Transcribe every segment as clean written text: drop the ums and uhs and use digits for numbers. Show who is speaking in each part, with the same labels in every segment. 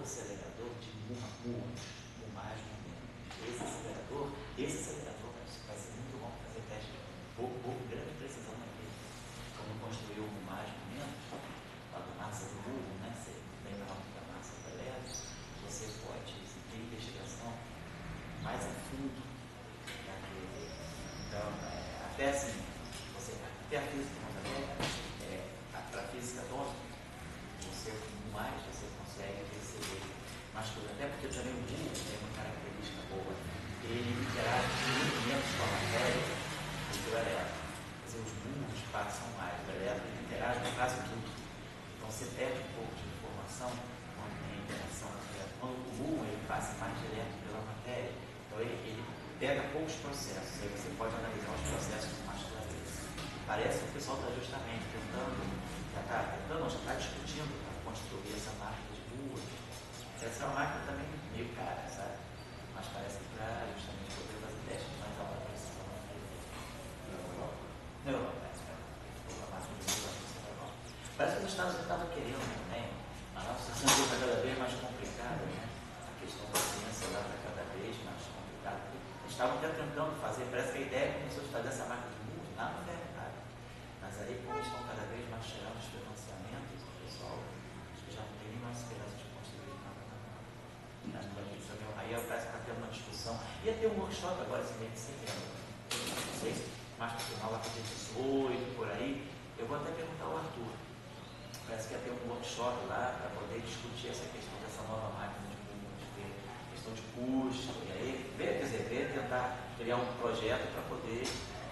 Speaker 1: acelerador de mais momentos. Esse acelerador vai ser muito bom para fazer teste por grande precisão naquele. Como construir mais momentos, a massa do burro, né? Você tem a da massa da leve, você pode ter investigação mais a fundo daquele. Então, até assim, até a física para a física atômica, você consegue perceber mais coisas. Até porque também o burro tem uma característica boa. Ele interage muito menos com a matéria do que o elétron. Quer dizer, os burros passam mais. O elétron interage com quase tudo. Então você perde um pouco de informação quando tem interação. Quando o burro ele passa mais direto pela matéria, então ele pega poucos processos. Aí você pode analisar os processos com mais clareza. Parece que o pessoal está justamente já está discutindo para construir essa máquina de burro. Essa é uma máquina também meio cara, sabe? Mas parece que para justamente poder fazer testes mais alta precisão. Na Europa, parece que os Estados Unidos estavam querendo também. A nossa situação está cada vez mais complicada, né? A questão da ciência lá está cada vez mais complicada. Eles estavam até tentando fazer, parece que a ideia começou a fazer essa máquina de burro, nada é verdade. Mas aí, como estão cada vez mais chegando os financiamentos, o pessoal acho que já não tem nem mais esperança de construir nada. Aí parece que está tendo uma discussão. Ia ter um workshop agora, esse mês de setembro. Não sei se mais para o final, lá para 18, por aí. Eu vou até perguntar ao Arthur. Parece que ia ter um workshop lá para poder discutir essa questão dessa nova máquina de burro, questão de custo. E aí, tentar criar um projeto para poder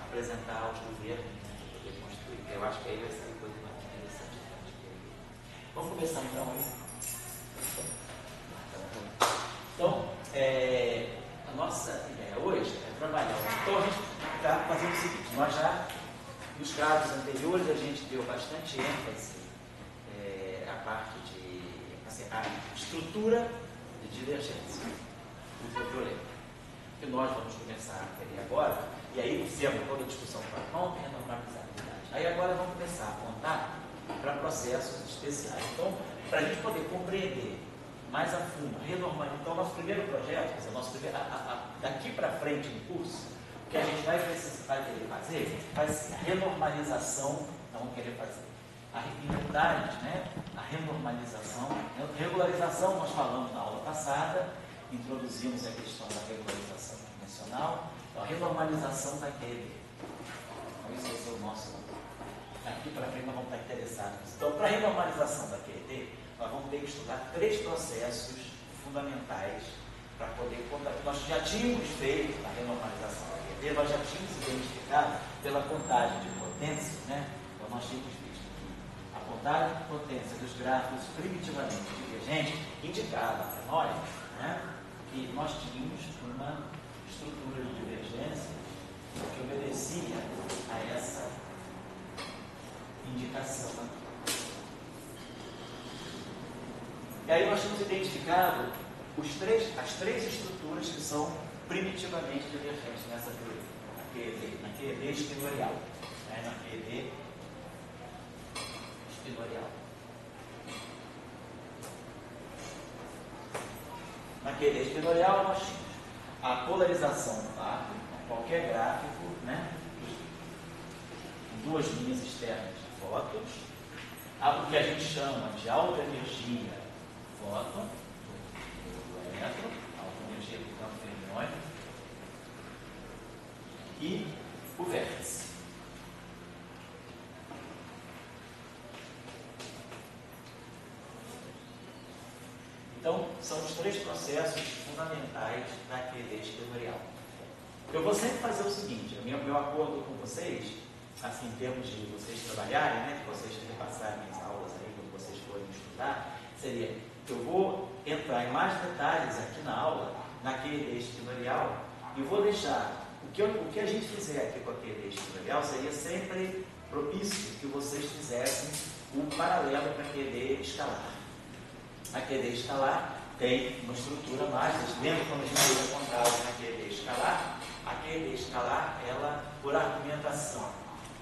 Speaker 1: apresentar aos governos, né, para poder construir. Eu acho que aí vai ser coisa mais interessante. Vamos começar então aí. Então, a nossa ideia hoje é trabalhar. Então, a gente está fazendo o seguinte: nós já, nos casos anteriores, a gente deu bastante ênfase à parte de a estrutura de divergência ultravioleta, que nós vamos começar a ver agora, e aí fizemos toda a discussão para não renormalizabilidade. Aí agora vamos começar a apontar para processos especiais. Então, para a gente poder compreender mais a fundo, renormalizar. Então, nosso primeiro projeto, quer dizer, daqui para frente no curso, o que a gente vai querer fazer vai ser a renormalização, não vamos querer fazer. Em detalhes, né? A renormalização. Regularização nós falamos na aula passada, introduzimos a questão da regularização dimensional, então, a renormalização daquele. Então, esse vai ser o nosso. Daqui para frente nós vamos estar interessados. Então, para a renormalização da QED, nós vamos ter que estudar 3 processos fundamentais para poder contar. Nós já tínhamos feito a renormalização da QED, nós já tínhamos identificado pela contagem de potência, né? Então, nós tínhamos visto que a contagem de potência dos gráficos primitivamente divergentes indicava para nós, né, que nós tínhamos uma estrutura de divergência que obedecia a essa indicação. E aí nós tínhamos identificado as 3 estruturas que são primitivamente divergentes nessa teoria, na QED espinorial. Né? Na QED espinorial. Na QED espinorial nós tínhamos a polarização tá? Qualquer gráfico, né? Em 2 linhas externas de fótons, o que a gente chama de alta energia fóton, do elétron, alta energia do campo fermiônico, e o vértice. Então, são os 3 processos fundamentais da QED espinorial. Eu vou sempre fazer o seguinte: o meu acordo com vocês, assim, em termos de vocês trabalharem, né, de vocês repassarem as aulas aí, quando vocês forem estudar, seria: eu vou entrar em mais detalhes aqui na aula, na QED espinorial, e vou deixar, o que a gente fizer aqui com a QED espinorial seria sempre propício que vocês fizessem um paralelo para a QED escalar. A QED escalar tem uma estrutura mais, lembra quando a gente fez a contagem na QED escalar? A QED escalar, ela, por argumentação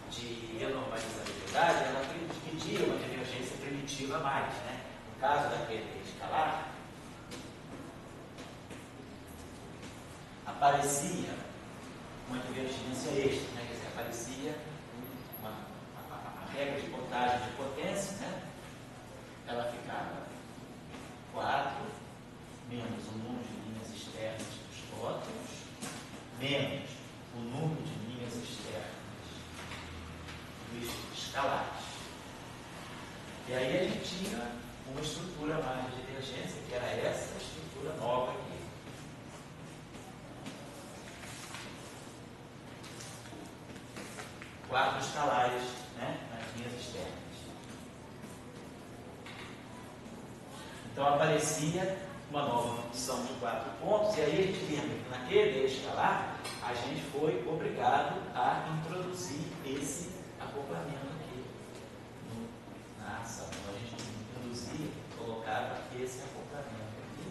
Speaker 1: de renormalizabilidade, ela pedia uma divergência primitiva a mais, né? No caso da QED escalar, aparecia uma divergência extra, né? Quer dizer, aparecia a regra de contagem de potência, né? Ela ficava 4 menos o número de linhas externas dos fótons, menos o número de linhas externas dos escalares. E aí a gente tinha uma estrutura mais de divergência, que era essa estrutura nova aqui. 4 escalares, né, nas linhas externas. Então aparecia uma nova função de 4 pontos, e aí a gente lembra que naquele escalar a gente foi obrigado a introduzir esse acoplamento aqui na ação. Então a gente introduzia, colocava esse acoplamento aqui.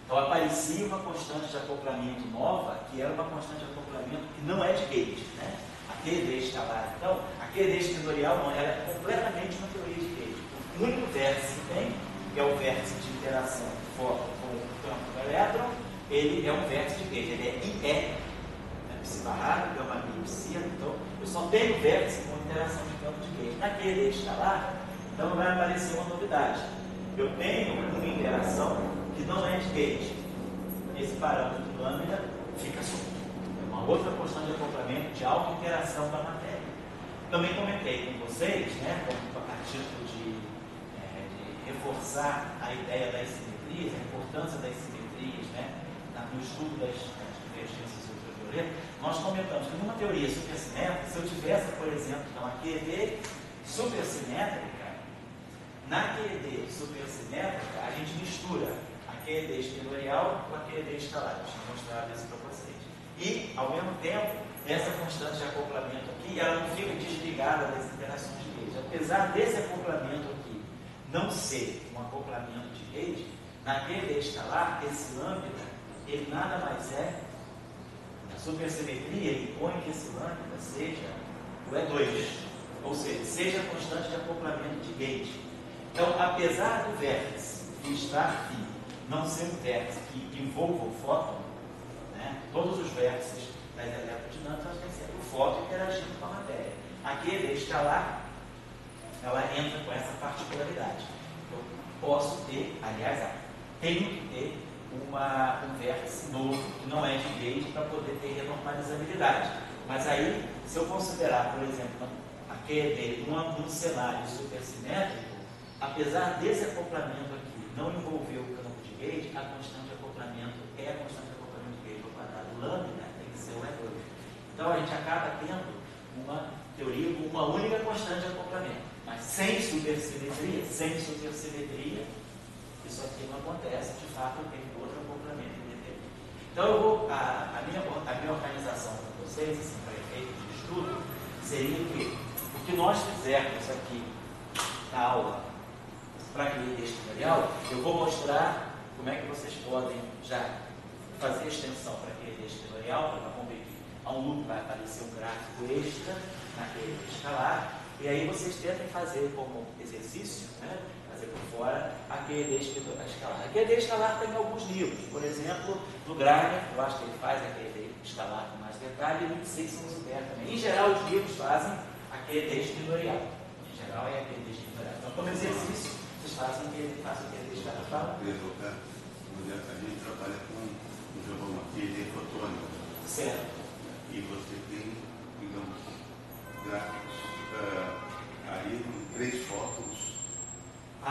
Speaker 1: Então aparecia uma constante de acoplamento nova, que era uma constante de acoplamento que não é de gauge, né? A QED escalar. Então, a QED extensorial não, ela é completamente uma teoria de gauge. O único vértice que tem, que é o vértice de interação do fóton com o campo do elétron, ele é um vértice de gauge, ele é IE, né? Psi-barrado, gama mi, psi, então eu só tenho vértice com interação de campo de gauge. Na QED escalar, então vai aparecer uma novidade. Eu tenho uma interação que não é de gauge. Esse parâmetro de lambda fica solto. É uma outra constante de acoplamento de alta interação da matéria. Também comentei com vocês, né, a título de reforçar a ideia das simetrias, a importância das simetrias, né, no estudo das divergências ultravioletas. Nós comentamos que numa teoria supersimétrica, se eu tivesse, por exemplo, então, a QED supersimétrica, na QED supersimétrica, a gente mistura a QED extensorial com a QED escalar. Deixa eu mostrar isso para vocês. E, ao mesmo tempo, essa constante de acoplamento aqui, ela não fica desligada das interações de gauge. Apesar desse acoplamento aqui não ser um acoplamento de gauge, na QED escalar, esse lambda, ele nada mais é, na supersimetria, ele põe que esse lambda seja o E2, ou seja a constante de acoplamento de gauge. Então, apesar do vértice que está aqui não ser um vértice que envolva o fóton, né, todos os vértices das eletrodinâmicas têm sempre o fóton interagindo com a matéria. Aqui, ele escalar, ela entra com essa particularidade. Eu posso ter, aliás, tenho que ter um vértice novo, que não é de gauge, para poder ter renormalizabilidade. Mas aí, se eu considerar, por exemplo, a QED num cenário supersimétrico, apesar desse acoplamento aqui não envolver o campo de gauge, a constante de acoplamento é a constante de acoplamento de gauge ao quadrado. O lambda tem que ser o E2. Então a gente acaba tendo uma teoria com uma única constante de acoplamento, mas sem supersimetria, isso aqui não acontece. De fato, eu tenho outro acoplamento independente. Então eu vou, a minha organização para vocês, assim, para efeito de estudo, seria que o que nós fizermos aqui na aula para a QED extensorial, eu vou mostrar como é que vocês podem já fazer a extensão para a QED extensorial, para competir. A um loop vai aparecer um gráfico extra na QED escalar, e aí vocês tentem fazer como exercício, né, fazer por fora a QED escalar. A QED escalar tem alguns livros, por exemplo, do Graner, eu acho que ele faz a QED escalar com mais detalhe, e o 26 São Zuber também. Em geral, os livros fazem a QED extensorial. Em geral, é a QED extensorial. Então, como exercício, vocês fazem o que ele faz, o que ele está falando.
Speaker 2: A gente trabalha com uma QED fotônica.
Speaker 1: Certo.
Speaker 2: E você tem, digamos, gráficos aí com 3 fótons.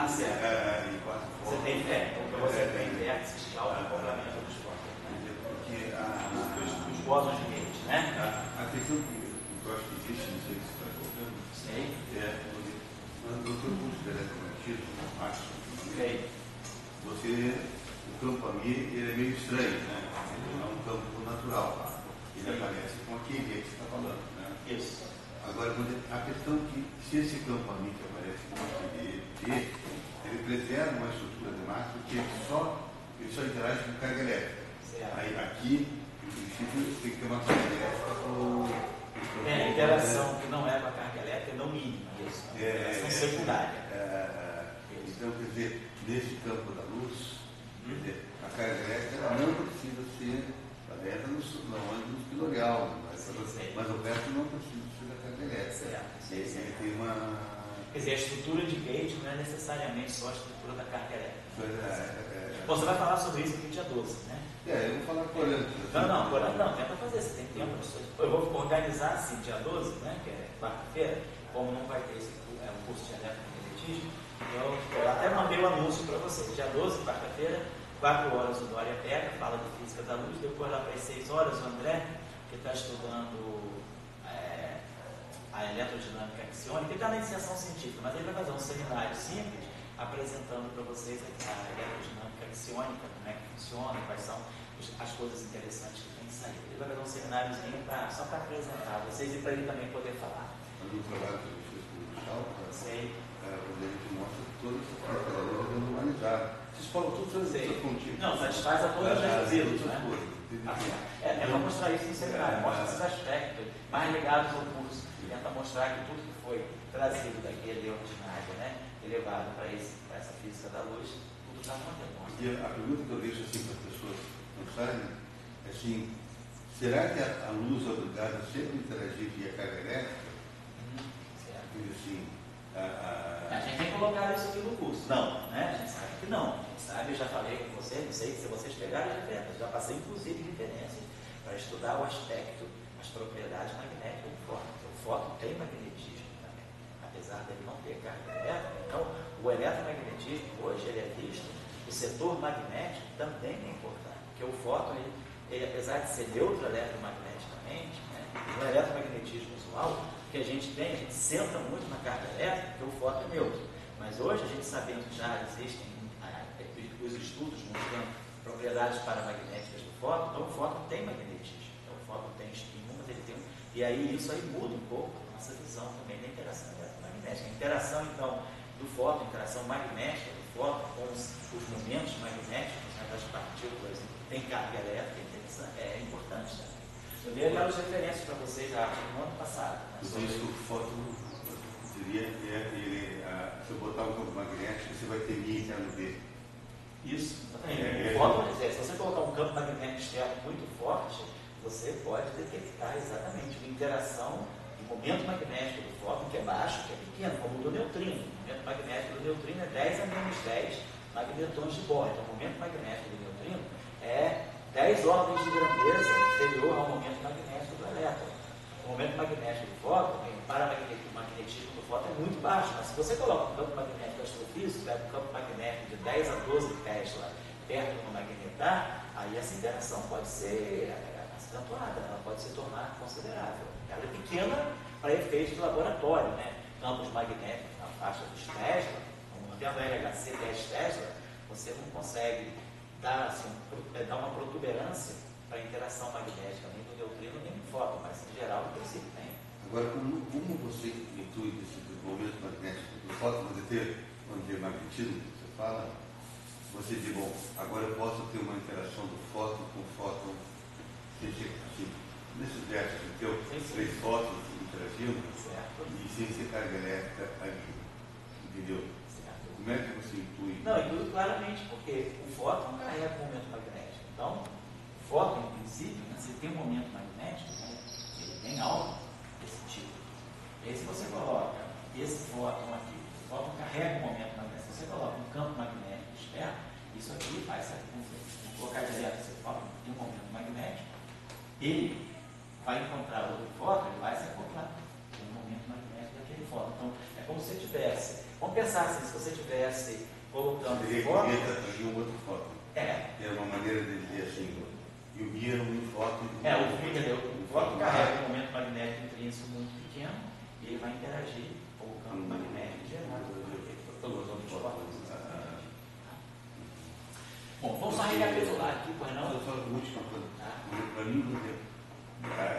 Speaker 1: Certo.
Speaker 2: E 4 fótons.
Speaker 1: Você tem vértices, então você tem vértices de alto acoplamento dos fótons. Porque os bósons de gauge, né?
Speaker 2: A questão que eu acho que existe, não sei se você está colocando, no teu curso de eletromagnetismo, o campo a mim ele é meio estranho, né? Ele não é um campo natural. Ele aparece com aquele que você está falando, né?
Speaker 1: Isso.
Speaker 2: Agora, a questão é que se esse campo a mim que aparece com aquele ele preserva uma estrutura de massa que ele só interage com carga elétrica. Aí aqui, em princípio, tem que ter uma carga elétrica com
Speaker 1: a interação que não é com a carga elétrica é não mínima, isso. Interação secundária.
Speaker 2: Então, quer dizer, nesse campo da luz, Quer dizer, a carga elétrica não precisa ser, ela entra no pilorial, mas o perto não precisa ser da carga elétrica. Ele tem uma...
Speaker 1: Quer dizer, a estrutura de gate não é necessariamente só a estrutura da carga elétrica. Bom, você vai falar sobre isso aqui dia 12, né?
Speaker 2: Eu vou falar corante.
Speaker 1: Não, tenta fazer, você tem tempo. Eu vou organizar assim, dia 12, né, que é quarta-feira, como não vai ter esse curso de eletromagnetismo, eu até mandei o anúncio para vocês. Dia 12, quarta-feira, 4 horas o Dória pega, fala de física da luz, depois lá para as 6 horas o André, que está estudando a eletrodinâmica axiônica, ele está na iniciação científica, mas ele vai fazer um seminário simples apresentando para vocês a eletrodinâmica axiônica, como é que funciona, quais são as coisas interessantes que tem saído. Ele vai fazer um semináriozinho só para apresentar vocês e para ele também poder falar.
Speaker 2: Mas no trabalho que eu fiz com o Chalpa,
Speaker 1: sei.
Speaker 2: Onde a gente mostra todas as características normalizadas. Vocês falam tudo sobre isso contigo.
Speaker 1: Não, satisfaz a todas as requisitos, né? É para mostrar isso no seminário, mostra esses aspectos mais ligados ao curso. Tenta mostrar que tudo que foi trazido daquele ordinário, né, elevado para essa física da luz, tudo está acontecendo.
Speaker 2: E a pergunta que eu deixo assim para as pessoas pensarem é assim: será que a luz é obrigada a sempre interagir via carga elétrica?
Speaker 1: Certo.
Speaker 2: E assim,
Speaker 1: a gente tem que colocar isso aqui no curso. Não, né? A gente sabe que não. A gente sabe, eu já falei com vocês, não sei se vocês pegaram referências, já passei inclusive referências para estudar o aspecto, as propriedades magnéticas do fóton. O fóton tem magnetismo também, apesar dele não ter carga elétrica. Então, o eletromagnetismo hoje ele é visto, o setor magnético também é importante, porque o fóton, ele apesar de ser neutro eletromagneticamente, né, no eletromagnetismo usual, que a gente tem, a gente senta muito na carga elétrica, porque o fóton é neutro. Mas hoje a gente sabendo que já existem os estudos mostrando propriedades paramagnéticas do fóton, então o fóton tem magnetismo, então o fóton tem estímulo, ele tem e aí isso aí muda um pouco a nossa visão também da interação eletromagnética. A interação então do fóton, a interação magnética do fóton com os momentos magnéticos, né, das partículas tem carga elétrica, é importante também. Eu dei aquelas referências para vocês já no ano passado. Né,
Speaker 2: sobre isso, o fóton seria se eu botar um campo magnético, você vai ter Mi interno B.
Speaker 1: Isso, exatamente. O fóton, se você colocar um campo magnético externo muito forte, você pode detectar exatamente uma interação do momento magnético do fóton, que é baixo, que é pequeno, como o do neutrino. O momento magnético do neutrino é 10 a menos 10 magnetons de Bohr. Então, o momento magnético do neutrino é 10 ordens de grandeza inferior ao momento magnético do elétron. O momento magnético do fóton, o paramagnetismo do fóton é muito baixo, mas se você coloca um campo magnético astrofísico, pega um campo magnético de 10 a 12 Tesla perto do magnetar, aí essa interação pode ser acentuada, ela pode se tornar considerável. Ela é pequena para efeitos de laboratório, né? Campos magnéticos na faixa dos Tesla, como até a LHC 10 Tesla, você não consegue dar uma protuberância para a interação magnética nem do neutrino nem do fóton, mas em geral o princípio tem.
Speaker 2: Agora, como você intui esse momento magnético do fóton, onde tem magnetismo, você fala, você diz, bom, agora eu posso ter uma interação do fóton com o fóton, assim, nesses versos que eu, 3 fótons interagindo, e sem ser carga elétrica ali, entendeu? Como é que você intui?
Speaker 1: Não, intui claramente, porque o fóton carrega o momento magnético. Então, o fóton, em princípio, né, se tem um momento magnético, né, ele tem algo desse tipo. E aí, se você coloca esse fóton aqui, o fóton carrega o momento magnético, se você coloca um campo magnético externo, isso aqui vai sair com vamos colocar direto esse fóton, tem um momento magnético, ele vai encontrar outro fóton, ele vai se acoplar com o momento magnético daquele fóton. Então, é como se você tivesse. Vamos pensar assim, se você estivesse colocando
Speaker 2: o fóton. Um outro fóton. É uma maneira de dizer assim, e o Mi era um fóton.
Speaker 1: O fóton carrega um momento magnético intrínseco muito pequeno e ele vai interagir com o campo magnético gerado pelos outros fótons. Bom, vamos só recapitular aqui, pois não?
Speaker 2: Só a última coisa. Para mim,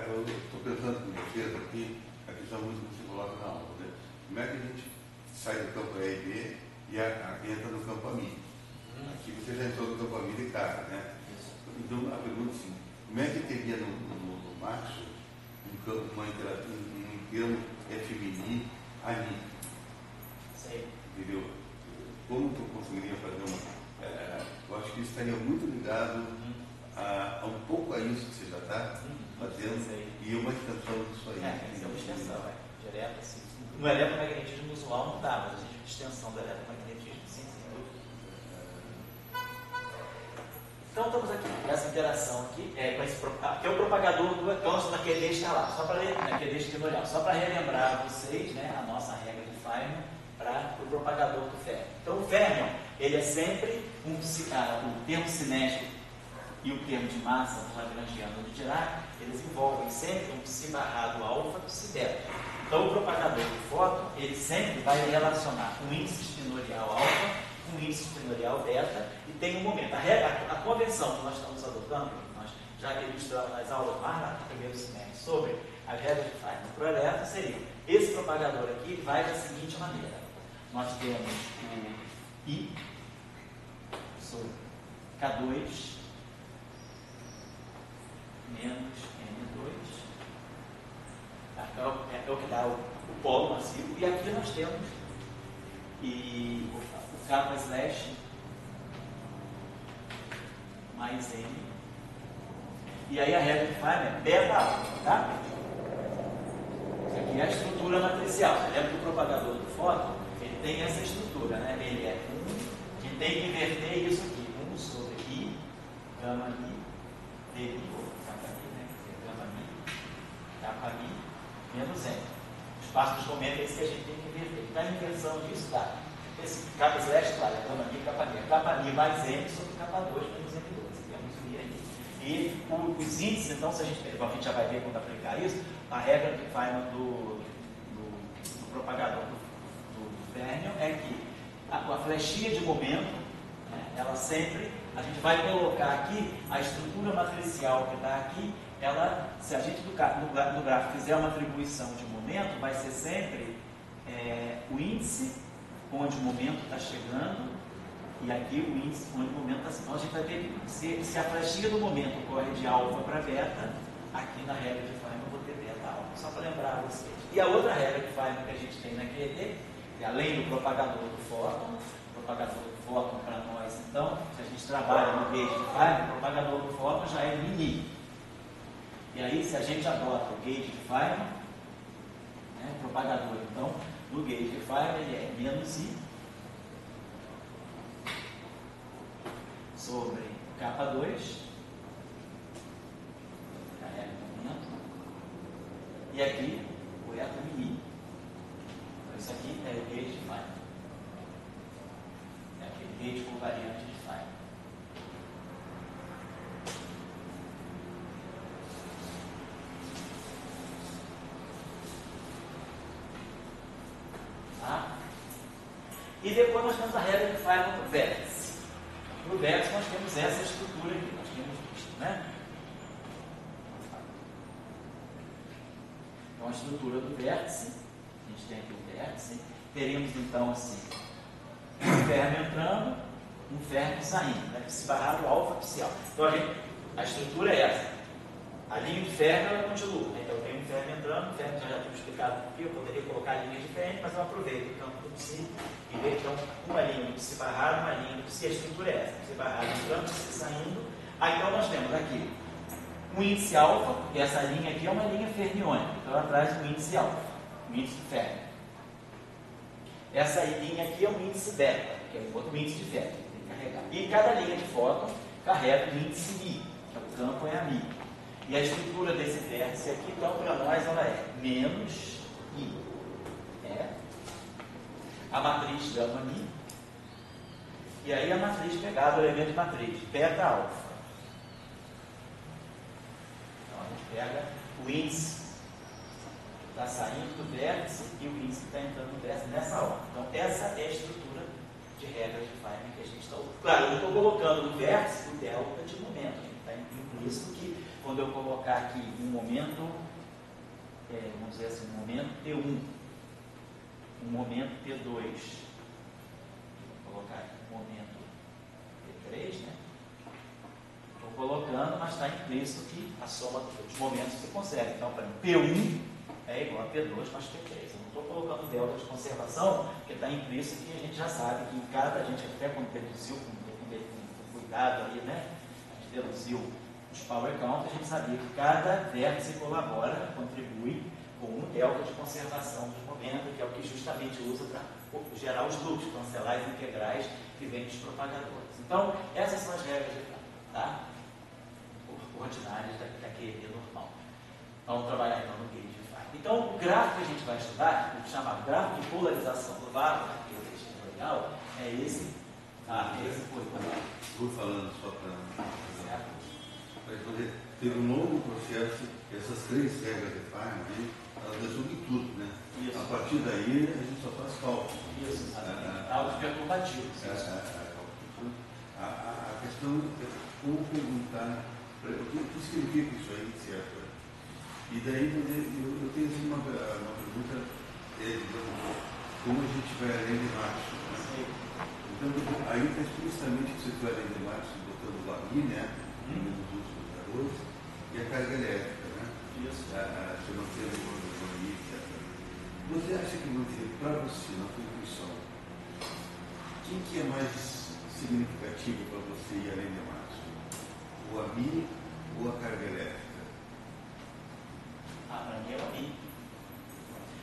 Speaker 2: eu estou pensando com vocês aqui, a questão muito que você coloca na aula. Né? Como é que a gente sai do campo A e B e entra no campo AMI? Aqui você já entrou no campo AMI de cara, né? Então, a pergunta é assim, como é que teria no Maxwell um termo FMI AMI?
Speaker 1: Sei.
Speaker 2: Entendeu? Como que eu conseguiria fazer uma... eu acho que que estaria muito ligado a um pouco a isso que você já está fazendo e uma extensão disso aí.
Speaker 1: Tem que ser uma extensão, direto assim. No eletromagnetismo usual não dá, mas a gente extensão do eletromagnetismo sim. Então estamos aqui, essa interação aqui, com esse, que é o propagador do elétron naquele estelar, só para naquele espinorial, só para relembrar a vocês, né, a nossa regra de Feynman para o propagador do férmion. Então o férmion, ele é sempre o termo cinético e o termo de massa do Lagrangiano de Dirac, eles envolvem sempre um psi barrado alfa e psi beta. Então o propagador do fóton, ele sempre vai relacionar um índice espinorial alfa, um índice espinorial beta, e tem um momento. A convenção que nós estamos adotando, nós já ilustramos nas aulas mais lá no primeiro semestre, sobre a regra de Feynman para o elétron, seria, esse propagador aqui ele vai da seguinte maneira. Nós temos o I sobre K2 menos N2, é o que dá o polo massivo, e aqui nós temos o K slash mais N, e aí a regra de Feynman é beta alfa, tá? Isso aqui é a estrutura matricial. Você lembra que o propagador do fóton, ele tem essa estrutura, né? Ele é 1, que tem que inverter isso aqui, 1 sobre I, gama I, deriva, kappa mi menos N. O espaço dos momentos é esse que a gente tem que inverter. Então a inversão disso dá. Esse kappa slash, claro, é gama mi, kappa mi. Kappa mi mais N sobre kappa 2 menos N2. Temos o I aí. E os índices, então, se a gente já vai ver quando aplicar isso, a regra de Feynman do propagador do férmion é que a flechinha de momento, né, ela sempre, a gente vai colocar aqui a estrutura matricial que está aqui. Ela, se a gente no gráfico fizer uma atribuição de momento, vai ser sempre o índice onde o momento está chegando e aqui o índice onde o momento está. Então a gente vai ter que, se a flechinha do momento corre de alfa para beta, aqui na regra de Feynman eu vou ter beta alfa, só para lembrar vocês. E a outra regra de Feynman que a gente tem na QED, além do propagador do fóton, para nós, então, se a gente trabalha no gauge de Feynman, o propagador do fóton já é mini. E aí, se a gente adota o gauge de Feynman, né, propagador, então, no gauge de Feynman ele é menos I sobre K2, carrega o momento, e aqui o átomo I. Então, isso aqui é o gauge de Feynman. É aquele gauge covariante de Feynman. E depois nós temos a regra de Feynman para o vértice. Para o vértice nós temos essa estrutura aqui, nós temos visto, né? Então a estrutura do vértice, a gente tem aqui o vértice, teremos então assim, um férmion entrando, um férmion saindo, né? Psi barrado alfa psial. Então a estrutura é essa. A linha de férmion ela continua. Então eu tenho um férmion entrando, o férmion já tínhamos explicado porque eu poderia colocar linhas diferentes, mas eu aproveito o campo do psi e vejo então uma linha do psi barrado, uma linha do psi, a estrutura é essa. Psi barrado entrando, psi saindo. Aí então nós temos aqui um índice alfa, e essa linha aqui é uma linha fermiônica, então ela traz um índice alfa, um índice de férmion. Essa linha aqui é um índice beta, que é um outro índice de férmion, tem que carregar. E cada linha de fóton carrega o índice mi, que é o campo é a mi. E a estrutura desse vértice aqui, então, para nós, ela é menos I. A matriz gama mi. E aí a matriz pegada, o elemento de matriz, beta alfa. Então, a gente pega o índice que está saindo do vértice e o índice que está entrando no vértice nessa ordem. Então, essa é a estrutura de regra de Feynman que a gente está usando. Claro, eu estou colocando no vértice o delta de momento. Está incluindo isso que quando eu colocar aqui um momento, vamos dizer assim, um momento T1, um momento T2, vou colocar aqui um momento T3, né? Estou colocando, mas está implícito que a soma dos momentos se consegue. Então, para mim, P1 é igual a P2 mais P3. Eu não estou colocando delta de conservação, porque está implícito que a gente já sabe que em cada, a gente até quando deduziu, quando foi cuidado aí, né? A gente deduziu os power count, a gente sabia que cada vértice colabora, contribui com um delta de conservação do momento, que é o que justamente usa para gerar os loops, cancelar as integrais que vêm dos propagadores. Então, essas são as regras de campo, tá? Ordinárias da QED normal. Vamos trabalhar então no gauge de Feynman. Então, o gráfico que a gente vai estudar, o chamado gráfico de polarização do vácuo, que é o texto legal, é esse. Esse foi.
Speaker 2: Vou falando só para poder ter um longo processo, essas 3 regras de Feynman, elas resumem tudo, né?
Speaker 1: Isso.
Speaker 2: A partir daí, a gente só faz cálculo.
Speaker 1: Isso, algo perturbativo.
Speaker 2: A questão é como perguntar o que significa isso aí, certo? E daí eu tenho assim, uma pergunta, digamos, como a gente vai além de Marx? Né? Então, aí está explicitamente que você vai além de Marx, botando o AMI, né? Nos últimos valores, e a carga elétrica, né?
Speaker 1: Isso.
Speaker 2: Se não tem economia, etc. Você acha que, para você, na tua intuição, quem que é mais significativo para você ir além de Marx? O AMI ou a carga elétrica?
Speaker 1: Para mim é o AMI.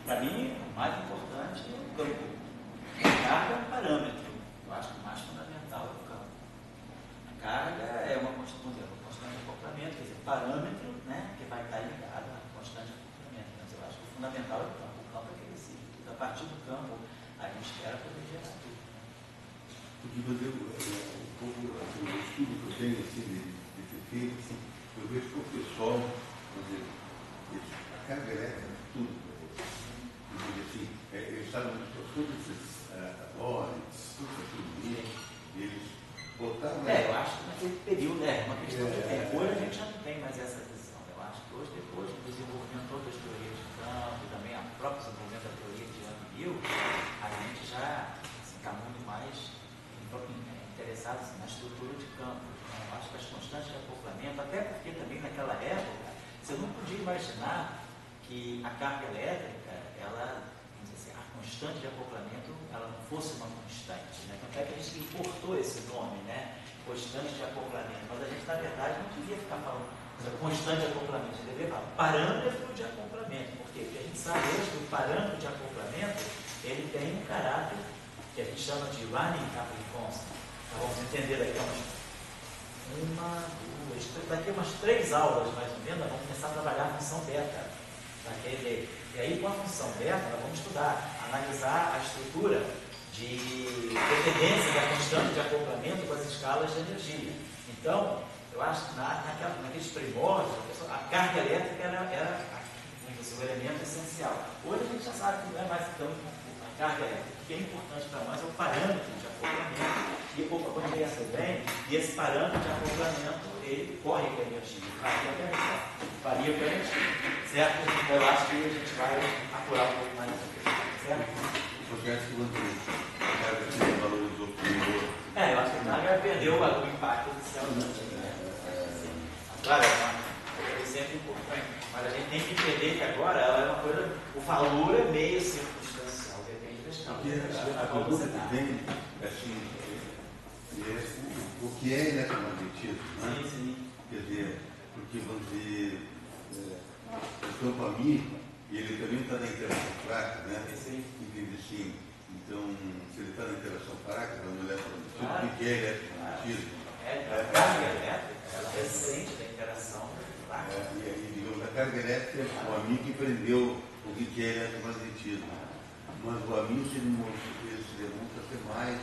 Speaker 1: Para mim, o mais importante é o campo. A carga é um parâmetro. Eu acho que o mais fundamental é o campo. A carga é uma constante de acoplamento, quer dizer, parâmetro, né, que vai estar ligado à constante de acoplamento. Mas eu acho que o fundamental é o campo. O campo é que decide. A partir do campo, a gente espera poder gerar tudo.
Speaker 2: Porque o estudo que eu tenho assim, de ter feito, assim, eu vejo que o pessoal, a carga elétrica é tudo para você. Assim, eles estavam todos esses ordens, tudo isso, eles botaram.
Speaker 1: Eu acho que naquele período é uma questão de tempo. Hoje a gente já não tem mais essa visão. Eu acho que hoje, depois do desenvolvimento de todas as teorias de campo, e também o próprio desenvolvimento da teoria de ano 1000, a gente já está muito mais interessado na estrutura de campo. Eu acho que as constantes de acoplamento, até porque também naquela época, você não podia imaginar que a carga elétrica, ela, vamos dizer assim, a constante de acoplamento, ela não fosse uma constante, né? Tanto é que a gente importou esse nome, né? Constante de acoplamento, mas a gente, na verdade, não devia ficar falando constante de acoplamento, a gente devia falar parâmetro de acoplamento. Por quê? Porque a gente sabe hoje que o parâmetro de acoplamento, ele tem um caráter que a gente chama de running coupling constant. Então, vamos entender daqui daqui a umas 3 aulas, mais ou menos, nós vamos começar a trabalhar a função beta da QED. E aí, com a função beta, nós vamos estudar, analisar a estrutura de dependência da constante de acoplamento com as escalas de energia. Então, eu acho que naqueles primórdios, a carga elétrica era o elemento essencial. Hoje a gente já sabe que não é mais tão a carga elétrica. O que é importante para nós é o parâmetro de acoplamento. E quando pensa bem, e esse parâmetro de acoplamento, ele corre com a energia, varia com a energia, certo? Então eu acho que a gente vai apurar um pouco mais essa questão, certo?
Speaker 2: Porque acho que quando a carga se valorizou primeiro.
Speaker 1: Eu acho que a carga perdeu o impacto do céu. Claro, é sempre importante, mas a gente tem que entender que agora ela é uma coisa, o valor é meio circunstancial, depende das causas.
Speaker 2: A pergunta que vem é assim, o que é eletromagnetismo, né?
Speaker 1: Sim.
Speaker 2: Quer dizer, porque vamos dizer, o campo AMI, ele também está na interação fraca, né?
Speaker 1: Sim.
Speaker 2: Entende assim? Então, se ele está na interação fraca, no eletromagnetismo, o que é eletromagnetismo?
Speaker 1: A carga elétrica, ela recente da interação fraca.
Speaker 2: E digamos, a carga elétrica é o AMI que prendeu o que é eletromagnetismo. Mas o AMI se demonstra ser mais.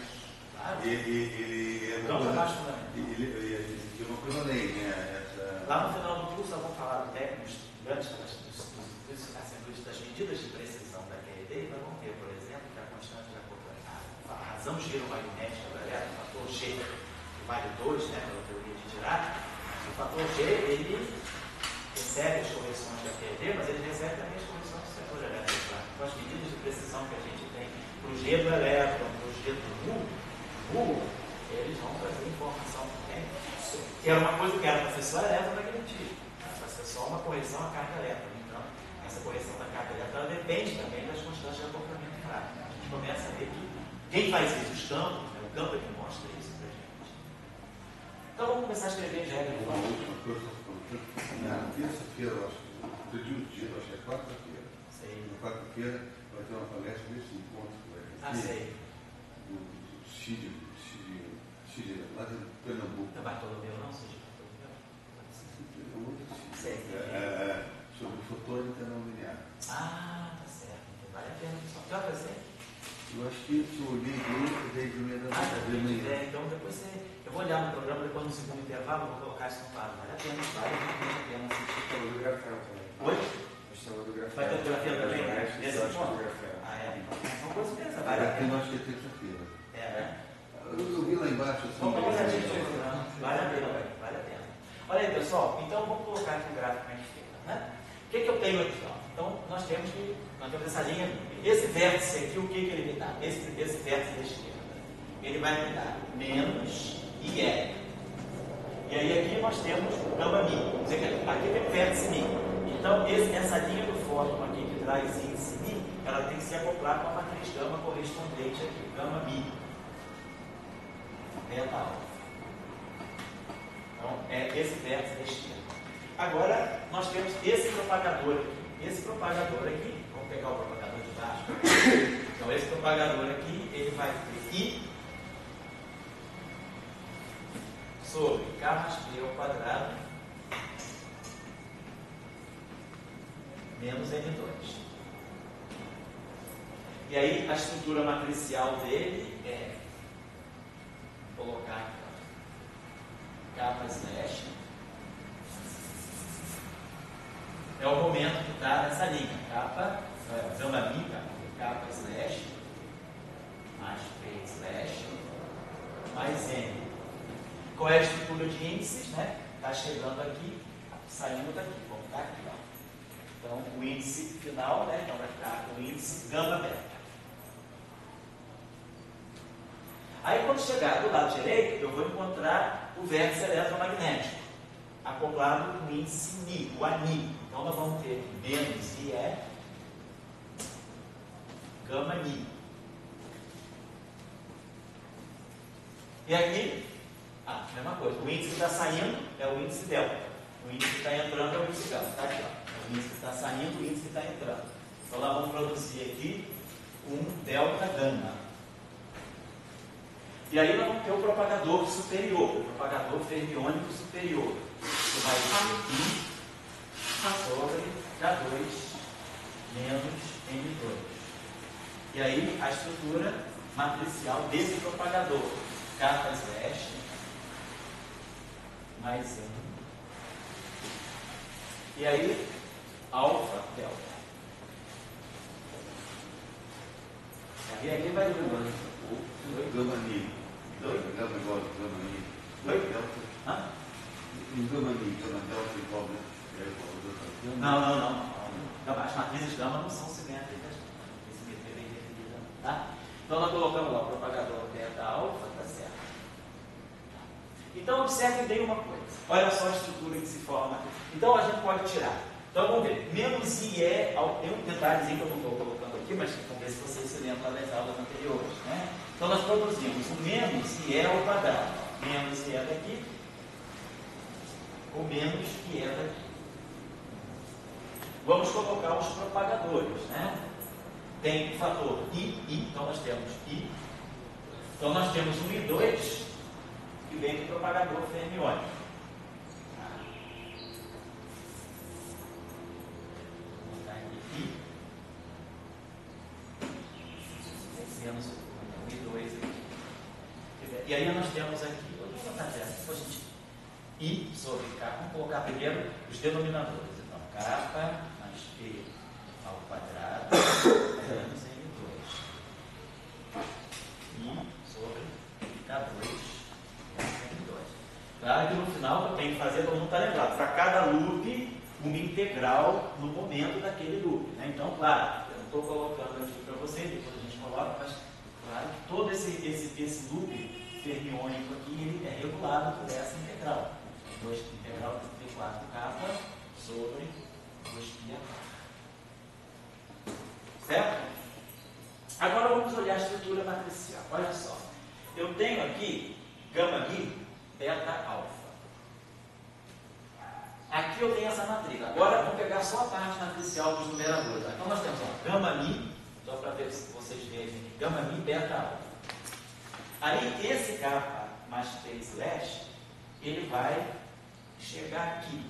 Speaker 2: Ele é uma coisa além, né?
Speaker 1: Lá no final do curso, nós vamos falar de técnicos grandes das medidas de precisão da QED, e nós vamos ver, por exemplo, que a constante de acoplamento, a razão giromagnética da elétrica, o fator G, que vale 2, né, pela teoria de Dirac, o fator G, ele recebe as correções da QED, mas ele recebe também as correções do setor elétrico. Então, as medidas de precisão que a gente tem para o G do elétron, para o G do Google, eles vão trazer informação também, que era uma coisa que era para ser só eletromagnetismo, para ser só uma correção à carga elétrica. Então, essa correção da carga elétrica ela depende também das constantes de acoplamento fraco. A gente começa a ver que quem faz isso, os campos, o campo é que mostra isso para a gente. Então vamos começar a escrever já.
Speaker 2: Uma última coisa, na terça-feira, eu acho que perdi um dia, eu acho que é quarta-feira. Na quarta-feira vai ter uma palestra desse encontro que vai ter.
Speaker 1: Sei.
Speaker 2: No Chile, lá de Pernambuco.
Speaker 1: Não vai todo meu, não, seja.
Speaker 2: Sei. Sobre fotônica não linear.
Speaker 1: Tá certo. Vale a pena. Só quer fazer?
Speaker 2: Eu acho que se eu olhei bem, eu dei primeiro da manhã.
Speaker 1: Então depois eu vou olhar no programa, depois no segundo intervalo, vou colocar isso no quadro. Vale a pena assistir.
Speaker 3: Tem o do Grafel também.
Speaker 1: Oi?
Speaker 3: Do Grafel.
Speaker 1: Vai ter fotografia também?
Speaker 3: Do Grafel.
Speaker 1: São coisas mesmo.
Speaker 2: Vale a pena, eu acho que é terça-feira.
Speaker 1: Né?
Speaker 2: Eu vi lá embaixo assim.
Speaker 1: Vamos olhar vale a pena. Olha aí, pessoal, então vamos colocar aqui o gráfico que a gente fica, né? O que eu tenho aqui? Ó? Então, nós temos essa linha, esse vértice aqui, o que ele me dá? Esse vértice da esquerda. Ele vai me dar menos IE. E aí aqui nós temos gama mi. Quer dizer que aqui tem o vértice mi. Então, essa linha do fóton aqui que traz índice mi, ela tem que se acoplar com a matriz gama correspondente aqui, gama mi. Beta alfa. Então, é esse vértice da esquerda. Agora, nós temos esse propagador aqui. Esse propagador aqui, vamos pegar o propagador de baixo. Então, esse propagador aqui, ele vai ter I sobre K mais P ao quadrado menos N2. E aí, a estrutura matricial dele é colocar aqui, capa slash, é o momento que está nessa linha, gama mi, capa slash, mais P slash, mais N. Qual é a estrutura de índices, né? Está chegando aqui, saindo daqui, vamos ficar aqui, ó. Então, o índice final, né? Então vai ficar o índice gama beta. Aí, quando chegar do lado direito, eu vou encontrar o vértice eletromagnético, acoplado com o índice Mi, o ANI. Então, nós vamos ter menos IE, gama Mi. E aqui, mesma coisa. O índice que está saindo é o índice delta. O índice que está entrando é o índice gama. Está aqui, ó. O índice que está saindo, o índice que está entrando. Então, nós vamos produzir aqui um delta gama. E aí nós vamos ter o propagador superior, o propagador fermiônico superior, que vai ser I sobre K2 menos N2. E aí a estrutura matricial desse propagador, capa slash mais N. E aí alfa delta. E aqui vai diminuindo.
Speaker 2: Gama mi. Gama igual a gama mi.
Speaker 1: Hã?
Speaker 2: Gama mi, gama delta igual a
Speaker 1: Não. As matrizes gama não são simétricas. Simetria bem definida. Tá? Então nós colocamos lá o propagador beta alfa, tá certo. Então observe bem uma coisa. Olha só a estrutura que se forma. Então a gente pode tirar. Então vamos ver. Menos IE, tem um detalhezinho que eu não estou colocando aqui, mas vamos ver se vocês se lembram das aulas anteriores, né? Então nós produzimos o menos IE ao quadrado. Menos IE daqui, o menos IE daqui. Vamos colocar os propagadores, né? Tem o fator I, então nós temos I. Então nós temos um e 2 que vem do propagador fermiônico. Vou botar aqui I. Menos um e 2 aqui. E aí nós temos aqui, vou botar depois a gente I sobre K. Vamos colocar primeiro os denominadores. Então, capa mais P ao quadrado menos N2. I sobre K2 menos N2. Claro que no final eu tenho que fazer, todo mundo está lembrado, para cada loop, uma integral no momento daquele loop. Né? Então, claro, eu não estou colocando aqui para vocês, depois a gente coloca, mas claro que todo esse loop fermiônico aqui ele é regulado por essa integral. Integral de 34 k sobre 2π. Certo? Agora vamos olhar a estrutura matricial. Olha só. Eu tenho aqui gama mi beta, alfa. Aqui eu tenho essa matriz. Agora vamos pegar só a parte matricial dos numeradores. Então nós temos gama mi, só para ver se vocês vejam, gama mi, beta, alfa. Aí esse kappa mais 3 / ele vai chegar aqui.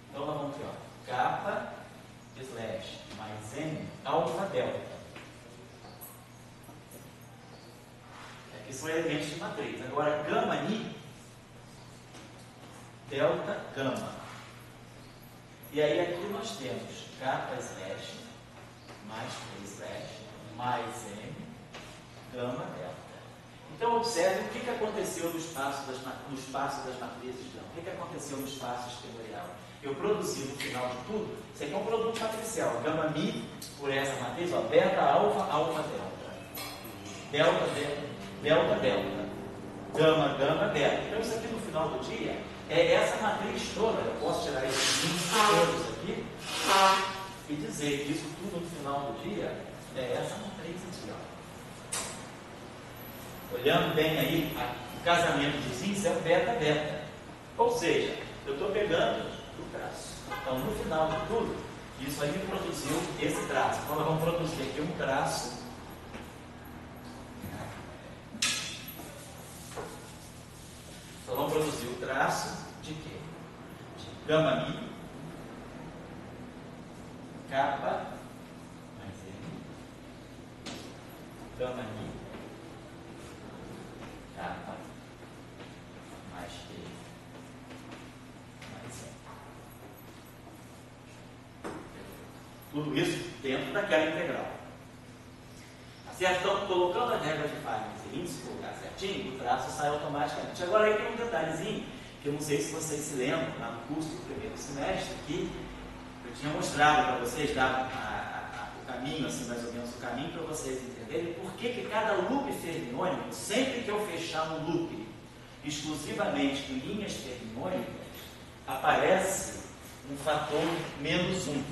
Speaker 1: Então nós vamos ter kappa / mais m, alfa, delta. Aqui são elementos de matriz. Agora gama ni, delta, gama. E aí aqui nós temos kappa / mais 3 / mais m, gama, delta. Então observe o que aconteceu no espaço das matrizes de gama. O que aconteceu no espaço exteriorial? Eu produzi no final de tudo, isso aqui é um produto matricial, gama mi por essa matriz, beta, alfa, alfa, delta. Delta, delta. Gama, gama, beta. Então isso aqui no final do dia é essa matriz toda. Eu posso tirar esses 20 todos aqui e dizer que isso tudo no final do dia é essa matriz aqui, Olhando bem aí, o casamento dos índices é o beta, beta. Ou seja, eu estou pegando o traço. Então, no final de tudo, isso aí me produziu esse traço. Então, nós vamos produzir aqui um traço. Então, vamos produzir o traço de quê? De gama mi, kappa, mais m, gama mi, kappa, mais t, mais m. Tudo isso dentro daquela integral. Certo? Então, colocando as regras de Feynman e índice, colocar certinho, o traço sai automaticamente. Agora aí tem um detalhezinho, que eu não sei se vocês se lembram, lá no curso do primeiro semestre, que eu tinha mostrado para vocês, dado o caminho, assim, mais ou menos o caminho, para vocês entenderem por que cada loop fermiônico, sempre que eu fechar um loop exclusivamente com linhas fermiônicas, aparece um fator -1.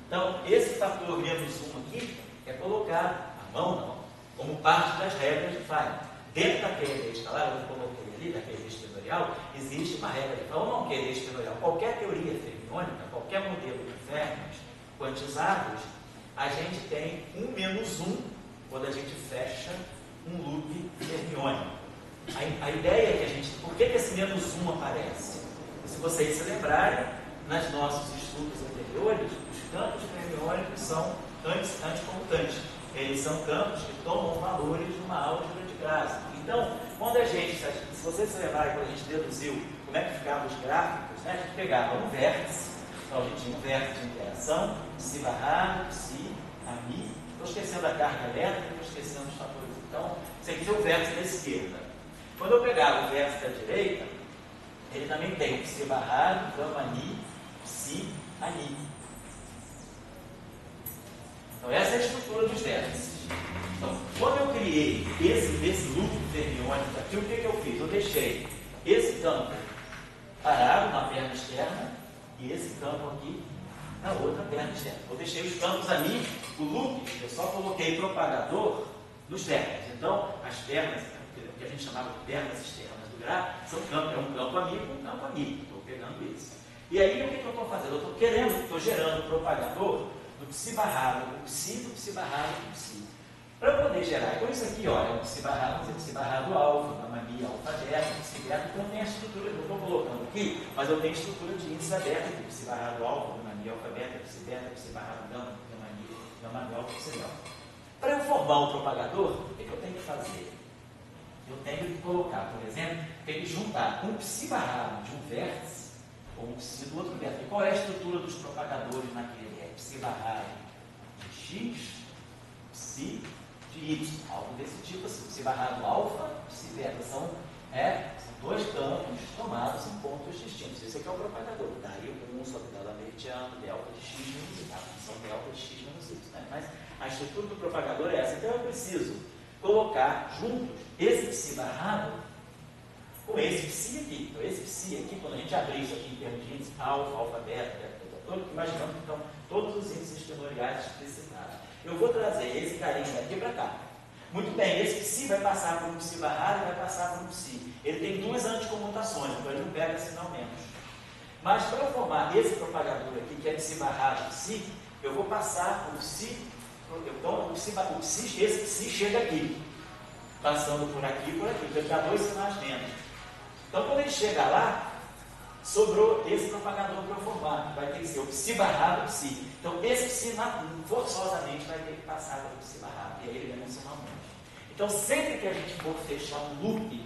Speaker 1: Então, esse fator -1 aqui é colocado à mão, não, como parte das regras de Feynman. Dentro da QED escalar, eu coloquei ali, da QED exteriorial, existe uma regra de Feynman, ou não QED exteriorial. Qualquer teoria fermiônica, qualquer modelo de fermions quantizados, a gente tem um -1 quando a gente fecha um loop fermiônico. A ideia é que a gente... Por que esse -1 aparece? Se vocês se lembrarem, nos nossos estudos anteriores, os campos fermiônicos são anticomutantes. Eles são campos que tomam valores de uma álgebra de Grassi. Então, quando a gente, se vocês se lembrarem, quando a gente deduziu como é que ficavam os gráficos, né, a gente pegava um vértice, então a gente tinha um vértice de interação, psi barrado, psi, ami, estou esquecendo a carga elétrica, estou esquecendo os fatores. Então, isso aqui é o vértice da esquerda. Quando eu pegava o vértice da direita, ele também tem o psi barrado, gama ani, psi, ani. Então, essa é a estrutura dos vértices. Então, quando eu criei esse loop fermiônico aqui, o que eu fiz? Eu deixei esse campo parado na perna externa e esse campo aqui na outra perna externa. Eu deixei os campos ali, o loop, eu só coloquei propagador nos terras. Então, as pernas, o que a gente chamava de pernas externas do gráfico, são campos, é um campo amigo, um campo amigo. Estou pegando isso. E aí, o que eu estou fazendo? Eu estou gerando propagador do psi barrado, do psi barrado, do psi. Para poder gerar, então isso aqui, olha, é um psi barrado, vamos dizer, psi barrado alfa, gama mi, alfa beta, psi beta, então tem a estrutura, eu estou colocando aqui, mas eu tenho a estrutura de índice aberta aqui, psi barrado alfa, gama mi, alfa beta, psi barrado gama, gama mi, alfa, psi delta. Para eu formar um propagador, o que eu tenho que fazer? Eu tenho que colocar, por exemplo, tenho que juntar um psi barrado de um vértice com um psi do outro vértice. E qual é a estrutura dos propagadores naquele? É psi barrado de x, psi de y, algo desse tipo assim, psi barrado alfa, psi beta, são dois campos tomados em pontos distintos. Esse aqui é o propagador, daí 1 sobre delta meridiano, delta de x menos y, são delta de x menos y, né? Mas a estrutura do propagador é essa, então eu preciso colocar juntos esse psi barrado com esse psi aqui. Então esse psi aqui, quando a gente abrir isso aqui em termos de índice alfa, alfa, beta, imaginando que estão todos os índices exterioriais explicitados. Eu vou trazer esse carinha daqui para cá. Muito bem, esse psi vai passar por um psi barrado e vai passar por um psi. Ele tem duas anticomutações, então ele não pega sinal menos. Mas para eu formar esse propagador aqui, que é psi barrado psi, eu vou passar o psi, então esse psi chega aqui, passando por aqui e por aqui, então ele dá dois sinais menos. Então quando ele chegar lá, sobrou esse propagador para eu formar, vai ter que ser o psi barrado psi. Então esse psi forçosamente vai ter que passar pelo psi barrado, e aí ele ganha um sinal menos. Então sempre que a gente for fechar um loop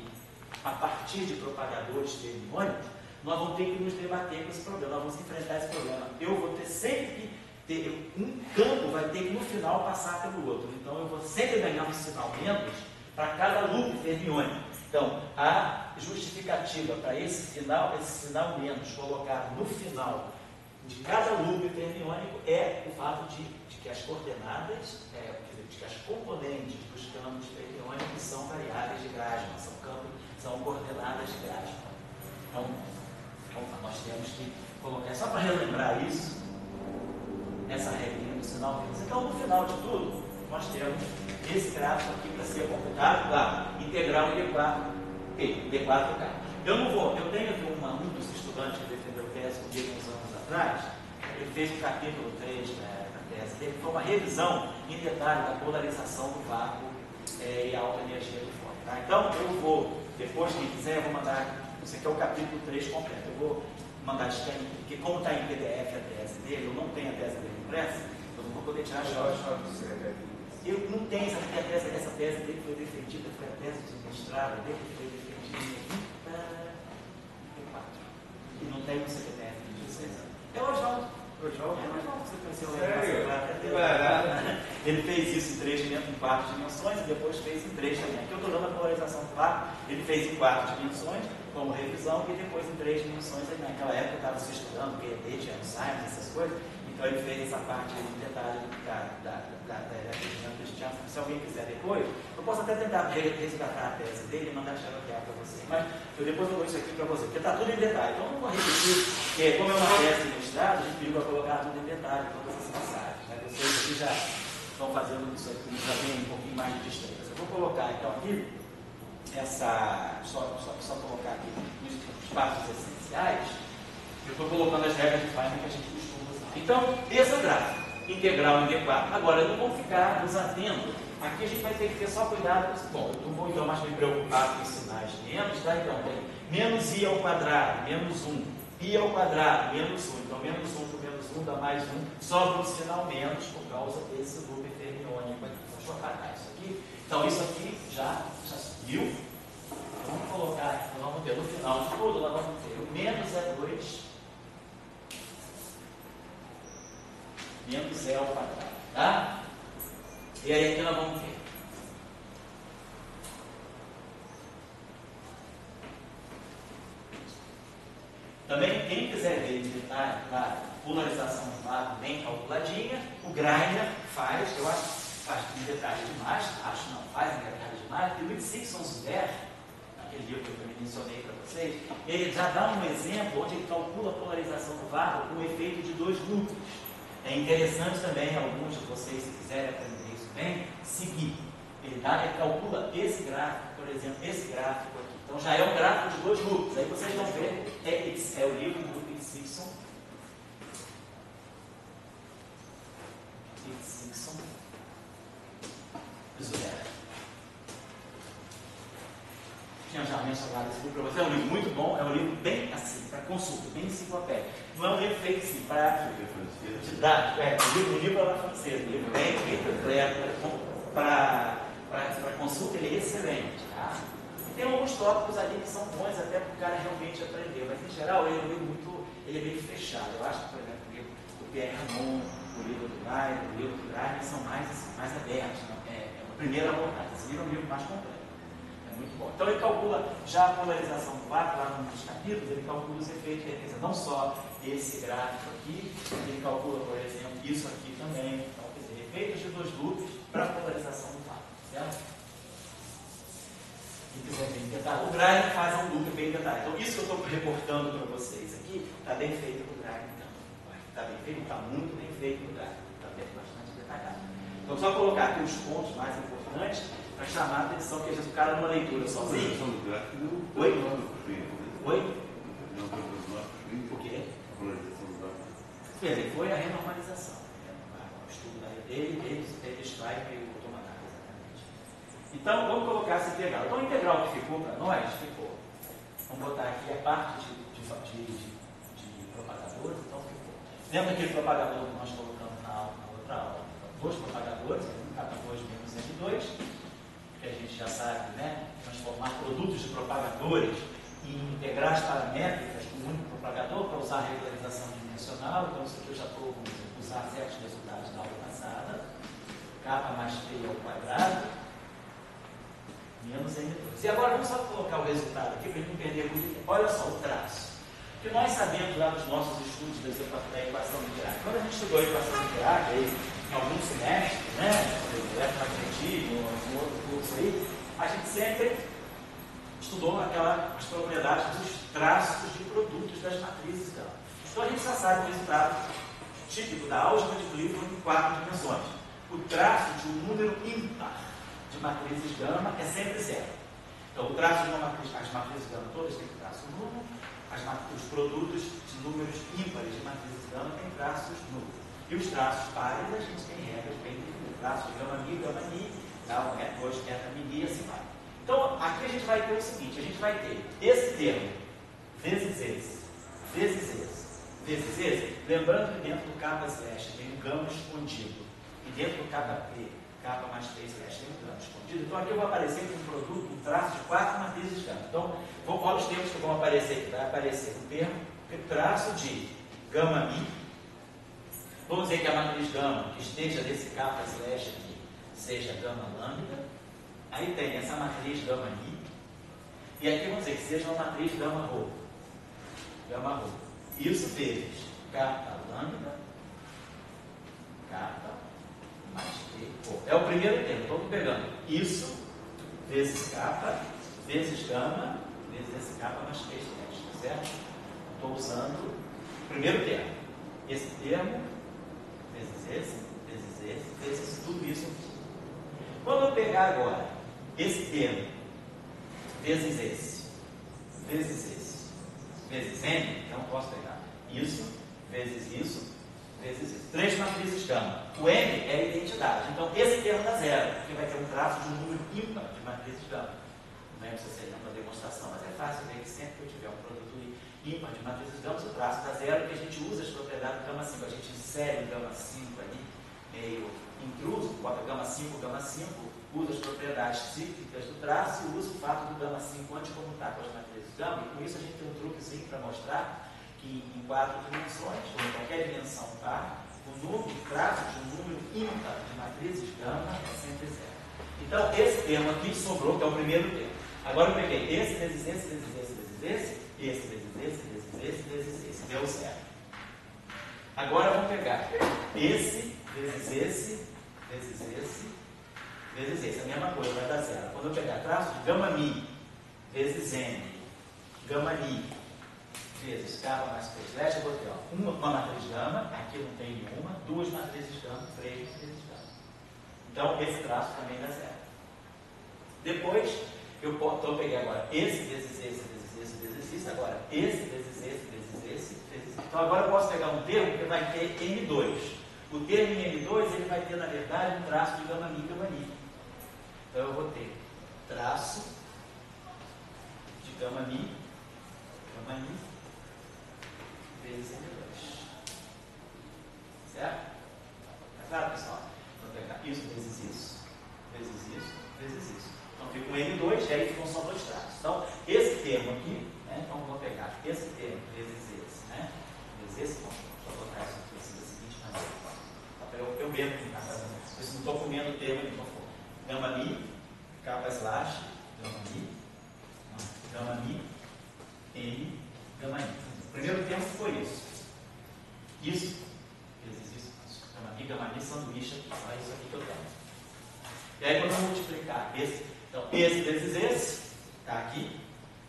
Speaker 1: a partir de propagadores fermiônicos, nós vamos ter que nos debater com esse problema, nós vamos enfrentar esse problema. Eu vou ter sempre que ter, um campo vai ter que no final passar pelo outro. Então eu vou sempre ganhar um sinal menos para cada loop fermiônico. Então a justificativa para esse sinal menos colocado no final de cada loop fermiônico é o fato de que as coordenadas, de que as componentes dos campos fermiônicos são variáveis de Grassmann, são coordenadas de Grassmann. Então, nós temos que colocar, só para relembrar isso, essa regrinha do sinal menos. Então, no final de tudo, nós temos esse gráfico aqui para ser computado, claro, integral em D4K. Eu tenho aqui um dos estudantes que defendeu tese comigo uns anos atrás, ele fez o capítulo 3 da tese dele, foi uma revisão em detalhe da polarização do vácuo e a alta energia do fóton. Tá? Então, eu vou, depois, quem quiser, eu vou mandar. Isso aqui é o capítulo 3 completo. Eu vou mandar scan, porque como está em PDF a tese dele, eu não tenho a tese dele impressa, eu não vou poder tirar a chave. Eu não tenho essa tese dele foi defendida, foi a tese de mestrado dele que foi defendida em 2004. E não tem um CPTF de 16 anos. É o Oswaldo. Você conheceu ele? Ele fez isso em 3 dimensões, em 4 dimensões, e depois fez em 3 também. Aqui eu estou dando a polarização do vácuo, ele fez em 4 dimensões, como revisão, e depois em 3 dimensões. Naquela época estava se estudando PET, Science, essas coisas, então ele fez essa parte em detalhe da Christian. Se alguém quiser depois, eu posso até tentar resgatar a tese dele e mandar xeroquear para você, mas eu depois eu dou isso aqui para você, porque está tudo em detalhe. Então eu não vou repetir, porque como é uma tese de mestrado, a gente pediu para colocar tudo em detalhe, todas as passagens. Né? Vocês aqui já estão fazendo isso aqui, já tem um pouquinho mais de distância. Eu vou colocar então aqui, só colocar aqui os passos essenciais, eu estou colocando as regras de Feynman que a gente costuma usar. Então, esse é o gráfico integral em D4. Agora, não vamos ficar nos atendo. Aqui a gente vai ter que ter só cuidado. Bom, eu não vou então mais me preocupar com os sinais menos, tá? Então, tem menos i ao quadrado, menos 1, i ao quadrado, menos 1. Então, menos 1 por menos 1 dá mais 1. Sobra um sinal menos por causa desse loop fermiônico aqui. Deixa eu apagar isso aqui. Então, isso aqui já subiu. Então, vamos colocar aqui, vamos ter no final de tudo, nós vamos ter o menos E2 menos E ao quadrado, tá? E aí aqui nós vamos ver. Também, quem quiser ver em detalhe, claro, polarização do vácuo bem calculadinha, o Greiner faz, eu acho que faz em detalhe demais, acho não, faz em detalhe demais, e o Dixon-Zuber, aquele livro que eu também mencionei para vocês, ele já dá um exemplo onde ele calcula a polarização do vácuo com o efeito de 2 núcleos. É interessante também, alguns de vocês, se quiserem aprender isso bem, seguir. Ele calcula esse gráfico, por exemplo, esse gráfico aqui. Então já é um gráfico de 2 núcleos. Aí vocês vão ver, é o livro do Dixon. Tinha já mencionado esse livro para você. É um livro muito bom, é um livro bem assim, para consulta, bem enciclopédico. Não é um livro feito assim, para didático, o livro é francês, um livro bem completo, para consulta ele é excelente. Tá? Tem alguns tópicos ali que são bons até para o cara realmente aprender, mas em geral ele é um livro ele é meio fechado. Eu acho que, por exemplo, o livro do Pierre Ramon, o livro do Greiner, o livro do Greiner são mais abertos. É a primeira abordagem. Esse livro é um livro mais completo. Muito bom. Então ele calcula já a polarização do vácuo, lá nos capítulos, ele calcula os efeitos de defesa, não só esse gráfico aqui, ele calcula, por exemplo, isso aqui também. Então, quer dizer, efeitos de 2 loops para a polarização do vácuo, certo? Quem quiser bem detalhe, o Greiner faz um loop bem detalhado. Então, isso que eu estou reportando para vocês aqui, está bem feito no Greiner, então. Está bem feito, está muito bem feito no Greiner, está bastante detalhado. Então, só colocar aqui os pontos mais importantes. para chamar a atenção, porque às vezes o cara numa leitura sozinho.
Speaker 2: Do gráfico deu
Speaker 1: Oi?
Speaker 2: Oi?
Speaker 1: O quê?
Speaker 2: A valorização do gráfico.
Speaker 1: Ele foi a renormalização. O estudo ele extrai meio automatado, exatamente. Então, vamos colocar essa integral. Então, a integral que ficou para nós, vamos botar aqui a parte de propagadores, então ficou. Lembra aquele propagador que nós colocamos na outra aula? Dois propagadores, K2 menos M2, que a gente já sabe, né? Transformar produtos de propagadores em integrais paramétricas com um único propagador para usar a regularização dimensional. Então, isso aqui eu já estou usando certos resultados da aula passada. K mais P ao quadrado menos M2. E agora vamos só colocar o resultado aqui para a gente não perder muito tempo. Olha só o traço. O que nós sabemos lá dos nossos estudos da equação de Dirac. Quando a gente estudou a equação de Dirac, aí, em alguns semestres, né, eletromagnetismo, algum outro curso aí, a gente sempre estudou as propriedades dos traços de produtos das matrizes gama. Então a gente já sabe o resultado típico da álgebra de Clifford em 4 dimensões. O traço de um número ímpar de matrizes gama é sempre zero. Então o traço de uma matriz, as matrizes gama todas têm traço nulo. Os produtos de números ímpares de matrizes gama têm traços nulos. E os traços pares a gente tem regras bem definidas. Traço de gama mi, depois beta mi e assim vai. Então aqui a gente vai ter o seguinte, a gente vai ter esse termo, vezes esse, vezes esse, lembrando que dentro do kappa slash tem um gama escondido. E dentro do kappa mais 3 slash tem um gama escondido. Então aqui eu vou aparecer com um produto, um traço de 4 matrizes gama. Então, olha os termos que vão aparecer aqui. Vai aparecer um termo, traço de gama mi. Vamos dizer que a matriz gama que esteja nesse kappa slash aqui seja gama lambda. Aí tem essa matriz gama mi. E aqui vamos dizer que seja uma matriz gama rho. Gama rho. Isso vezes kappa lambda, kappa mais T rho. É o primeiro termo. Estou pegando isso vezes kappa, vezes gama, vezes esse kappa mais 3 testes, certo? Estou usando o primeiro termo. Esse termo, vezes esse, tudo isso aqui. Quando eu pegar agora esse termo, vezes esse, vezes n, então eu posso pegar isso, vezes isso, vezes isso. 3 matrizes gama. O n é a identidade. Então esse termo dá zero, porque vai ter um traço de um número ímpar de matrizes gama. Não lembro se você lembra da demonstração, mas é fácil ver que sempre que eu tiver um produto ímpar de matrizes gama, o traço dá zero, porque a gente usa as propriedades do gama 5. A gente insere o gama 5 ali, meio intruso, bota gama 5, usa as propriedades cíclicas do traço e usa o fato do gama 5 anticomutar com as matrizes gama. E com isso a gente tem um truquezinho para mostrar que em 4 dimensões, ou em qualquer dimensão par, o traço de um número ímpar de matrizes gama é sempre zero. Então, esse termo aqui sobrou, que é o primeiro termo. Agora eu peguei esse vezes esse, vezes esse, vezes esse vezes esse, deu zero. Agora vamos pegar esse vezes esse, vezes esse, vezes esse. A mesma coisa, vai dar zero. Quando eu pegar traço de gama mi vezes n, gama mi vezes kappa mais 3 slash, eu vou ter uma matriz gama, aqui não tem nenhuma, 2 matrizes gama, 3 matrizes gama. Então, esse traço também dá zero. Depois, eu peguei agora esse vezes esse, vezes esse, vezes esse, agora esse vezes esse, vezes esse, vezes esse. Então, agora eu posso pegar um termo que vai ter M2. O termo em M2, ele vai ter, na verdade, um traço de gama mi. Então, eu vou ter traço de gama mi, vezes M2. Certo? É claro, pessoal? Vou pegar isso vezes isso, vezes isso, vezes isso. Então, fica um M2 e aí ficam só 2 traços. Então, esse termo aqui, né? Então, eu vou pegar esse termo vezes esse, né? Vezes esse, vou botar isso aqui assim, da seguinte maneira. Eu mesmo que está fazendo isso. Eu não estou comendo o termo, então, gama mi, kappa slash, gama mi, n, gama mi. O primeiro termo foi isso. Isso, vezes isso, gama mi, sanduíche aqui. Só isso aqui que eu tenho. E aí, quando eu multiplicar esse, então, esse vezes esse, está aqui,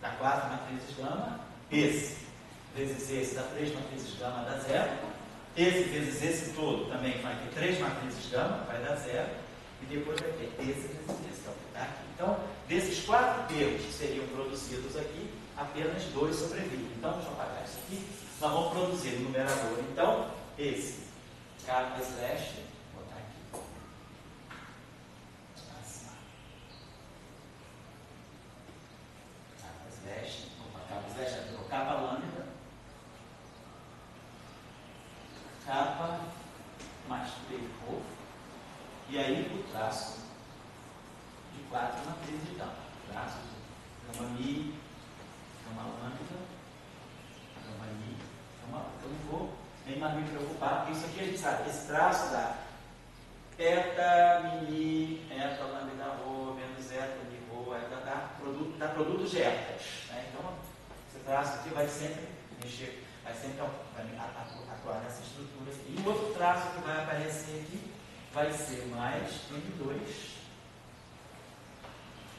Speaker 1: dá 4 matrizes gama. Esse vezes esse dá 3 matrizes gama, dá 0. Esse vezes esse todo também vai ter 3 matrizes gama, vai dar 0. e depois vai ter esse, que é o que está aqui. Então, desses 4 termos que seriam produzidos aqui, apenas 2 sobrevivem. Então, deixa eu apagar isso aqui. Nós vamos produzir no numerador, então, esse capa slash, vou botar aqui. Assim. Capa slash, capa lambda, capa mais payroll, e aí o traço de 4 matrizes de gama. Traço de gama mi, gama lambda, gama mi, gama lambda. Eu não vou nem mais me preocupar, porque isso aqui a gente sabe, esse traço dá eta, mini, eta, lambda, rho, menos eta, mi, rho, eta, dá produtos de etas. Né? Então, esse traço aqui vai sempre mexer, vai sempre atuar nessa estrutura aqui. E o outro traço que vai aparecer aqui vai ser mais M2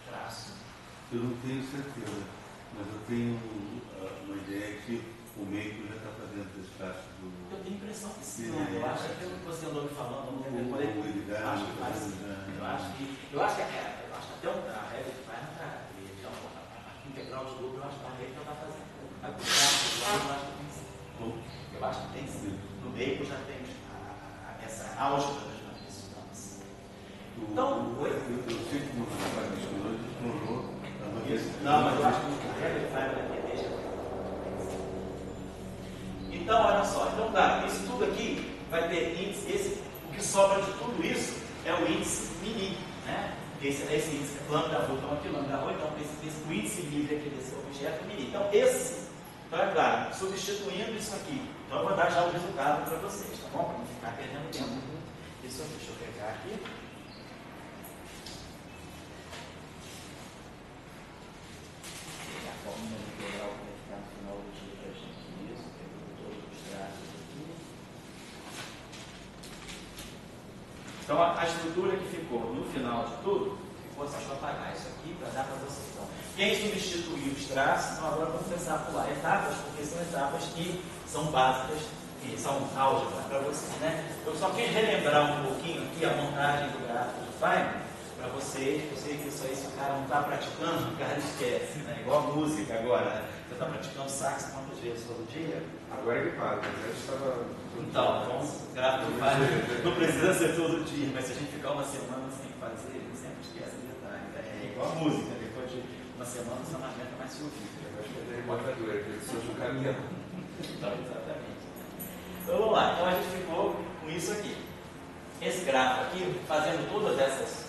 Speaker 1: traço.
Speaker 2: Eu não tenho certeza, mas eu tenho uma ideia que o Maple já está fazendo esse traço do...
Speaker 1: Eu tenho a impressão que sim, eu acho que pelo que você andou me falando, não lembro quando ele acho que faz sim. Eu acho que até a regra que vai na a integral de grupo, eu acho que a regra está fazendo. A traço do lado, eu acho que tem sim. Eu acho que tem sim. No Maple já tem essa álgebra das matrices. Então,
Speaker 2: eu sei que no trabalho de estudante explorou a matriz.
Speaker 1: Não, mas eu acho que a regra vai deixa. Então, olha só, então claro, isso tudo aqui vai ter índice, o que sobra de tudo isso é o índice mini, né? Esse índice lambda rho, então aqui lambda rho, então o índice livre aqui desse objeto mini. Então então é claro, substituindo isso aqui, então eu vou dar já o resultado para vocês, tá bom? Para não ficar perdendo tempo. Isso aqui, deixa eu pegar aqui. A fórmula integral que vai ficar no final do dia para a gente isso, pegando todos os traços aqui. Então a estrutura que ficou no final de tudo, ficou, deixa eu apagar isso aqui para dar para vocês. Então, quem substituiu os traços, então agora vamos começar a pular etapas, porque são etapas que são básicas, que são álgebra para vocês, né? Eu só quis relembrar um pouquinho aqui a montagem do gráfico do Feynman, para vocês, eu sei que isso aí, se o cara não está praticando, o cara esquece, né? Igual a música agora, né? Você está praticando sax quantas vezes todo dia?
Speaker 3: Agora que para, mas antes estava...
Speaker 1: Então, o gráfico do Feynman não precisa ser todo dia, mas se a gente ficar uma semana sem fazer, ele sempre esquece de detalhe. É igual a música, depois de uma semana você não aguenta mais se ouvir.
Speaker 3: Eu acho que é rebotadora, que eles são caminhão.
Speaker 1: Então, exatamente. Então vamos lá, então a gente ficou com isso aqui. Esse gráfico aqui, fazendo todas essas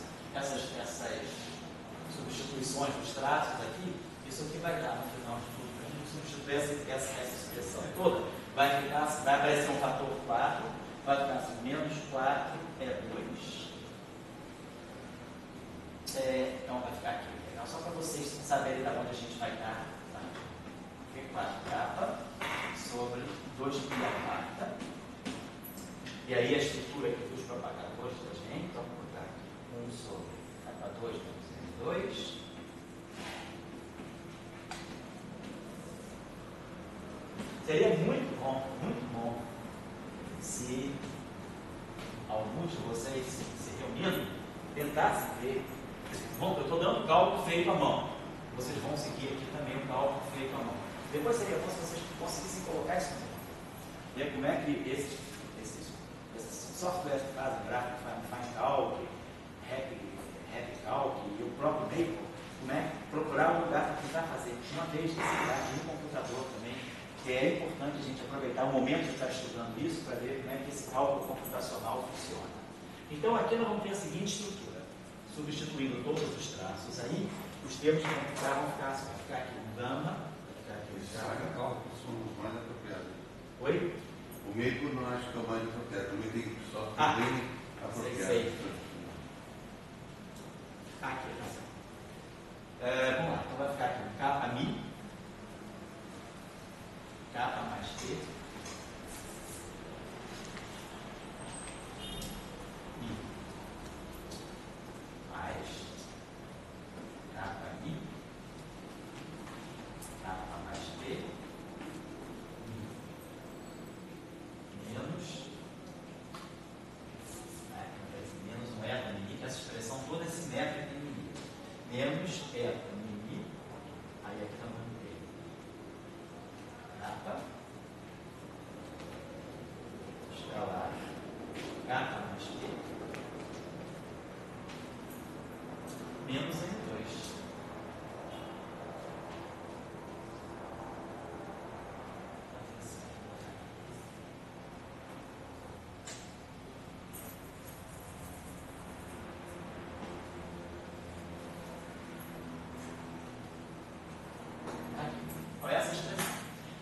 Speaker 1: substituições dos traços aqui, isso aqui vai dar no final de tudo. A gente substituir essa expressão toda, vai aparecer um fator 4, vai ficar assim, menos 4 é 2. Então vai ficar aqui. Então, só para vocês saberem de onde a gente vai estar. Tá? Q4 capa sobre 2 π quarta. E aí a estrutura aqui dos propagadores da gente, então vou botar aqui 1 sobre capa 2 menos M2. Seria muito bom, se alguns de vocês se reunindo, tentassem ver. Bom, eu estou dando cálculo feito à mão. Vocês vão seguir aqui também o cálculo feito à mão. Depois seria bom se vocês conseguissem colocar isso também. E aí, como é que esses softwares que fazem gráfico, FineCalc, HappyCalc e o próprio Maple, como é procurar um lugar para tentar fazer uma vez esse gráfico no computador também, que é importante a gente aproveitar o momento de estar estudando isso para ver como é que esse cálculo computacional funciona. Então aqui nós vamos ter a seguinte estrutura, substituindo todos os traços aí, os termos vão ficar assim, vai ficar aqui um gama, vai ficar aqui um
Speaker 2: Sabe, cálculos são os mais apropriados.
Speaker 1: Oi?
Speaker 2: O Maple não acho que é o mais apropriado, também tem software bem apropriado.
Speaker 1: Sei. Aqui, vamos lá, então vai ficar aqui um capa mi, capa mais t, mi, mais capa mi, capa mais t, mi, menos, menos não é, mi, que é essa menos eta mi, aí aqui está no meio. Kappa, escalar, kappa mais P, menos N2.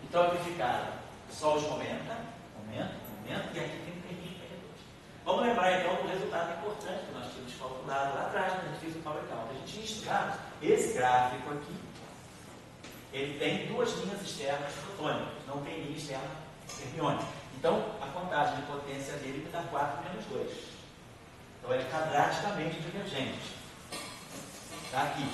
Speaker 1: Então aqui ficaram só os momenta, e aqui tem um terminho para depois. Vamos lembrar então do resultado importante que nós tínhamos calculado lá atrás, quando a gente fez o Power Count. A gente tinha estudado esse gráfico aqui, ele tem duas linhas externas fotônicas, não tem linha externa fermiônica. Então a contagem de potência dele me dá 4 menos 2. Então ele é quadraticamente divergente. Está aqui.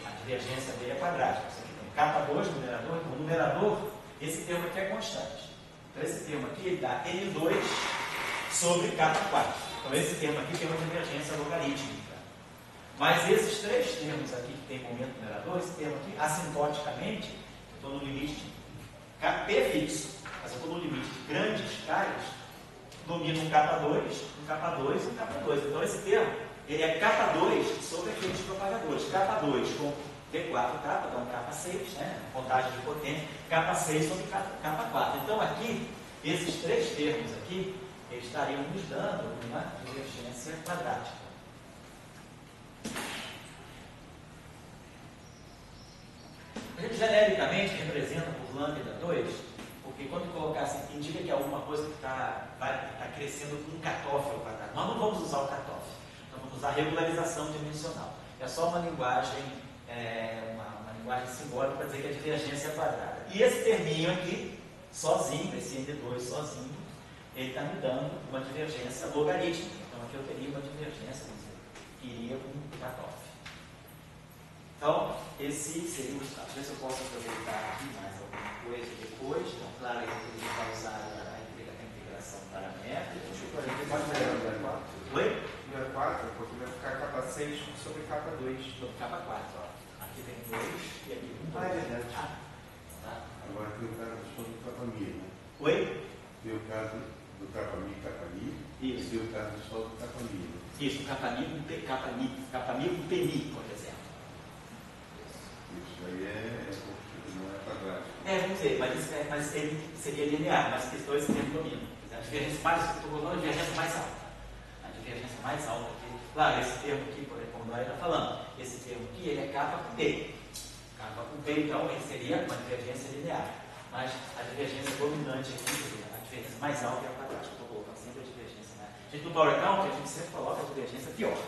Speaker 1: A divergência dele é quadrática. K2 numerador, então o numerador, esse termo aqui é constante. Então esse termo aqui ele dá N2 sobre K4. Então esse termo aqui tem uma divergência logarítmica. Mas esses três termos aqui que tem momento numerador, esse termo aqui, assintoticamente, eu estou no limite de P fixo, mas eu estou no limite de grandes raios, domina um K2, um K2 e um K2. Então esse termo, ele é K2 sobre aqueles propagadores. K2 com P4K, dá um K6, né? Contagem de potência, K6 sobre K4. Então aqui, esses três termos aqui, eles estariam nos dando uma divergência quadrática. A gente genericamente representa por lambda 2, porque quando colocar assim, indica que é alguma coisa que vai crescendo com um cutoff ao quadrado. Nós não vamos usar o cutoff, nós vamos usar a regularização dimensional. É só uma linguagem simbólica para dizer que a divergência é quadrada. E esse terminho aqui, sozinho, esse N2 sozinho, ele está me dando uma divergência logarítmica. Então aqui eu teria uma divergência, vamos dizer, que iria com um cutoff. Então, esse seria o estado. Deixa eu ver se eu posso aproveitar aqui mais alguma coisa depois. Então, claro, aí eu poderia causar a integração paramétrica. Deixa eu ver.
Speaker 3: Pode fazer o 4?
Speaker 1: Oi?
Speaker 3: Não é 4, porque vai ficar K6 sobre K2.
Speaker 1: Sobre K4, ó. Aqui tem 2 e aqui tem 2.
Speaker 3: Ah, é verdade.
Speaker 1: Tá.
Speaker 2: Agora tem o caso só do Kappa-Mi, né?
Speaker 1: Oi?
Speaker 2: Tem o caso do Kappa-Mi,
Speaker 1: Isso.
Speaker 2: e tem o caso só do Kappa-Mi, né?
Speaker 1: Isso, Kappa-Mi com P-Mi, por exemplo.
Speaker 2: Isso aí não é quadrático.
Speaker 1: Vamos dizer, mas ele seria linear, mas esses dois termos dominam. A divergência mais, estou colocando a divergência mais alta. A divergência mais alta aqui, claro, esse termo aqui, por exemplo, como nós está falando, esse termo aqui, ele é K com P. K com P, então, ele seria uma divergência linear. Mas a divergência dominante aqui, a divergência mais alta é a quadrática. Estou colocando sempre a divergência, né? A gente no Power Count, a gente sempre coloca a divergência pior.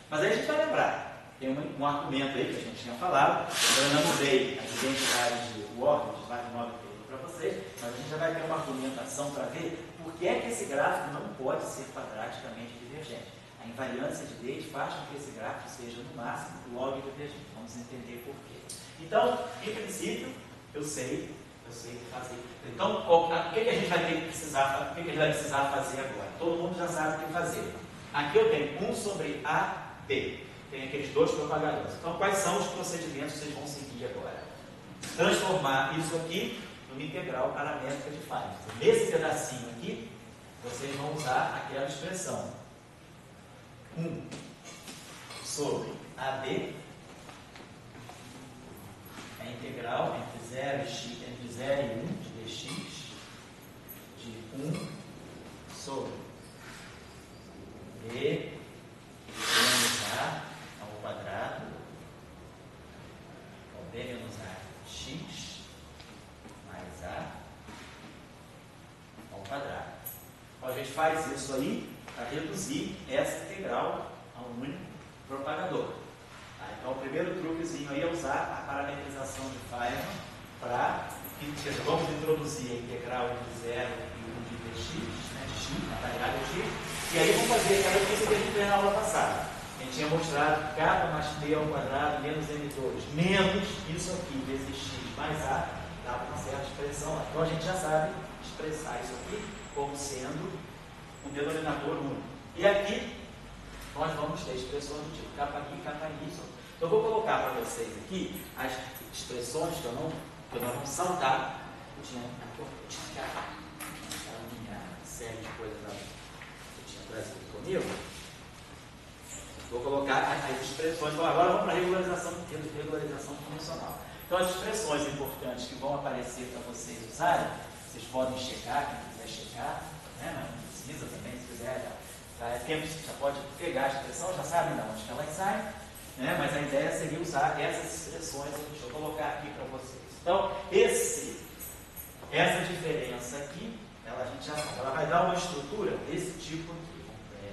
Speaker 1: Mas aí a gente vai lembrar. Tem um argumento aí que a gente tinha falado, eu ainda não dei as identidades de Ward, de slide 9 para vocês, mas a gente já vai ter uma argumentação para ver por que é que esse gráfico não pode ser quadraticamente divergente. A invariância de Leite faz com que esse gráfico seja, no máximo, log divergente. Vamos entender por quê. Então, em princípio, eu sei fazer. Então, o que a gente vai ter que precisar, o que a gente vai precisar fazer agora? Todo mundo já sabe o que fazer. Aqui eu tenho 1 sobre AB. Tem aqueles dois propagadores. Então, quais são os procedimentos que vocês vão seguir agora? Transformar isso aqui numa integral paramétrica de Feynman. Nesse pedacinho aqui, vocês vão usar aquela expressão 1 sobre AB, a integral entre 0 e 1 de dx, de 1 sobre B menos A ao quadrado, ou B menos A x mais A ao quadrado. Então, a gente faz isso aí para reduzir essa integral a um único propagador. Tá? Então, o primeiro truquezinho aí é usar a parametrização de Feynman para, vamos introduzir a integral entre 0 e 1 de dx, né, de x, na variável x, e aí vamos fazer aquela coisa que a gente fez na aula passada. A gente tinha mostrado que K mais P ao quadrado menos M2, menos isso aqui, vezes x mais A, dá uma certa expressão lá. Então a gente já sabe expressar isso aqui como sendo um denominador único. E aqui nós vamos ter expressões do tipo K', Eu vou colocar para vocês aqui as expressões que nós vamos saltar. Eu tinha aquela minha série de coisas que eu tinha trazido comigo. Vou colocar as expressões. Então, agora vamos para a regularização convencional. Então, as expressões importantes que vão aparecer para vocês usarem, vocês podem checar, quem quiser checar, né? Mas não precisa também, se quiser, já pode pegar a expressão, já sabe de onde ela sai, né? Mas a ideia seria usar essas expressões. Deixa eu colocar aqui para vocês. Então, essa diferença aqui, a gente já sabe, ela vai dar uma estrutura desse tipo aqui.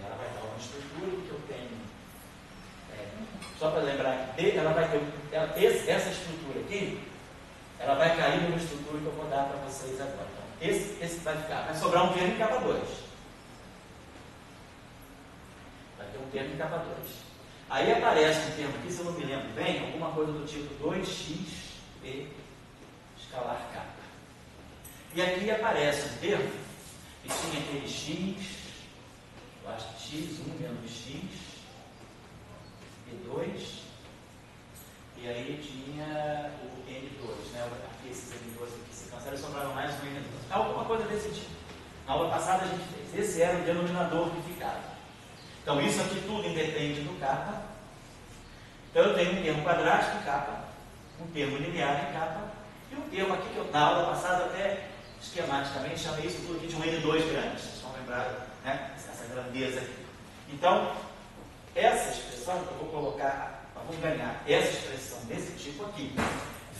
Speaker 1: Ela vai dar uma estrutura que eu tenho. Só para lembrar que ela vai ter essa estrutura aqui, ela vai cair numa estrutura que eu vou dar para vocês agora. Então, esse vai sobrar um termo em capa 2. Vai ter um termo em capa 2. Aí aparece um termo aqui, se eu não me lembro bem, alguma coisa do tipo 2xp escalar k. E aqui aparece um termo que tinha aquele x, eu acho que x1 menos x, P2, e aí tinha o N2, né? Aqui, esses N2 aqui se cancelaram e sobraram mais um N2. Alguma coisa desse tipo. Na aula passada a gente fez. Esse era o denominador que ficava. Então, isso aqui tudo independe do kappa. Então, eu tenho um termo quadrático em kappa, um termo linear em kappa, e um termo aqui que eu, na aula passada, até esquematicamente, chamei isso tudo aqui de um N2 grande. Vocês vão lembrar, né? Essa grandeza aqui. Então, essa expressão que eu vou colocar, vamos ganhar essa expressão desse tipo aqui,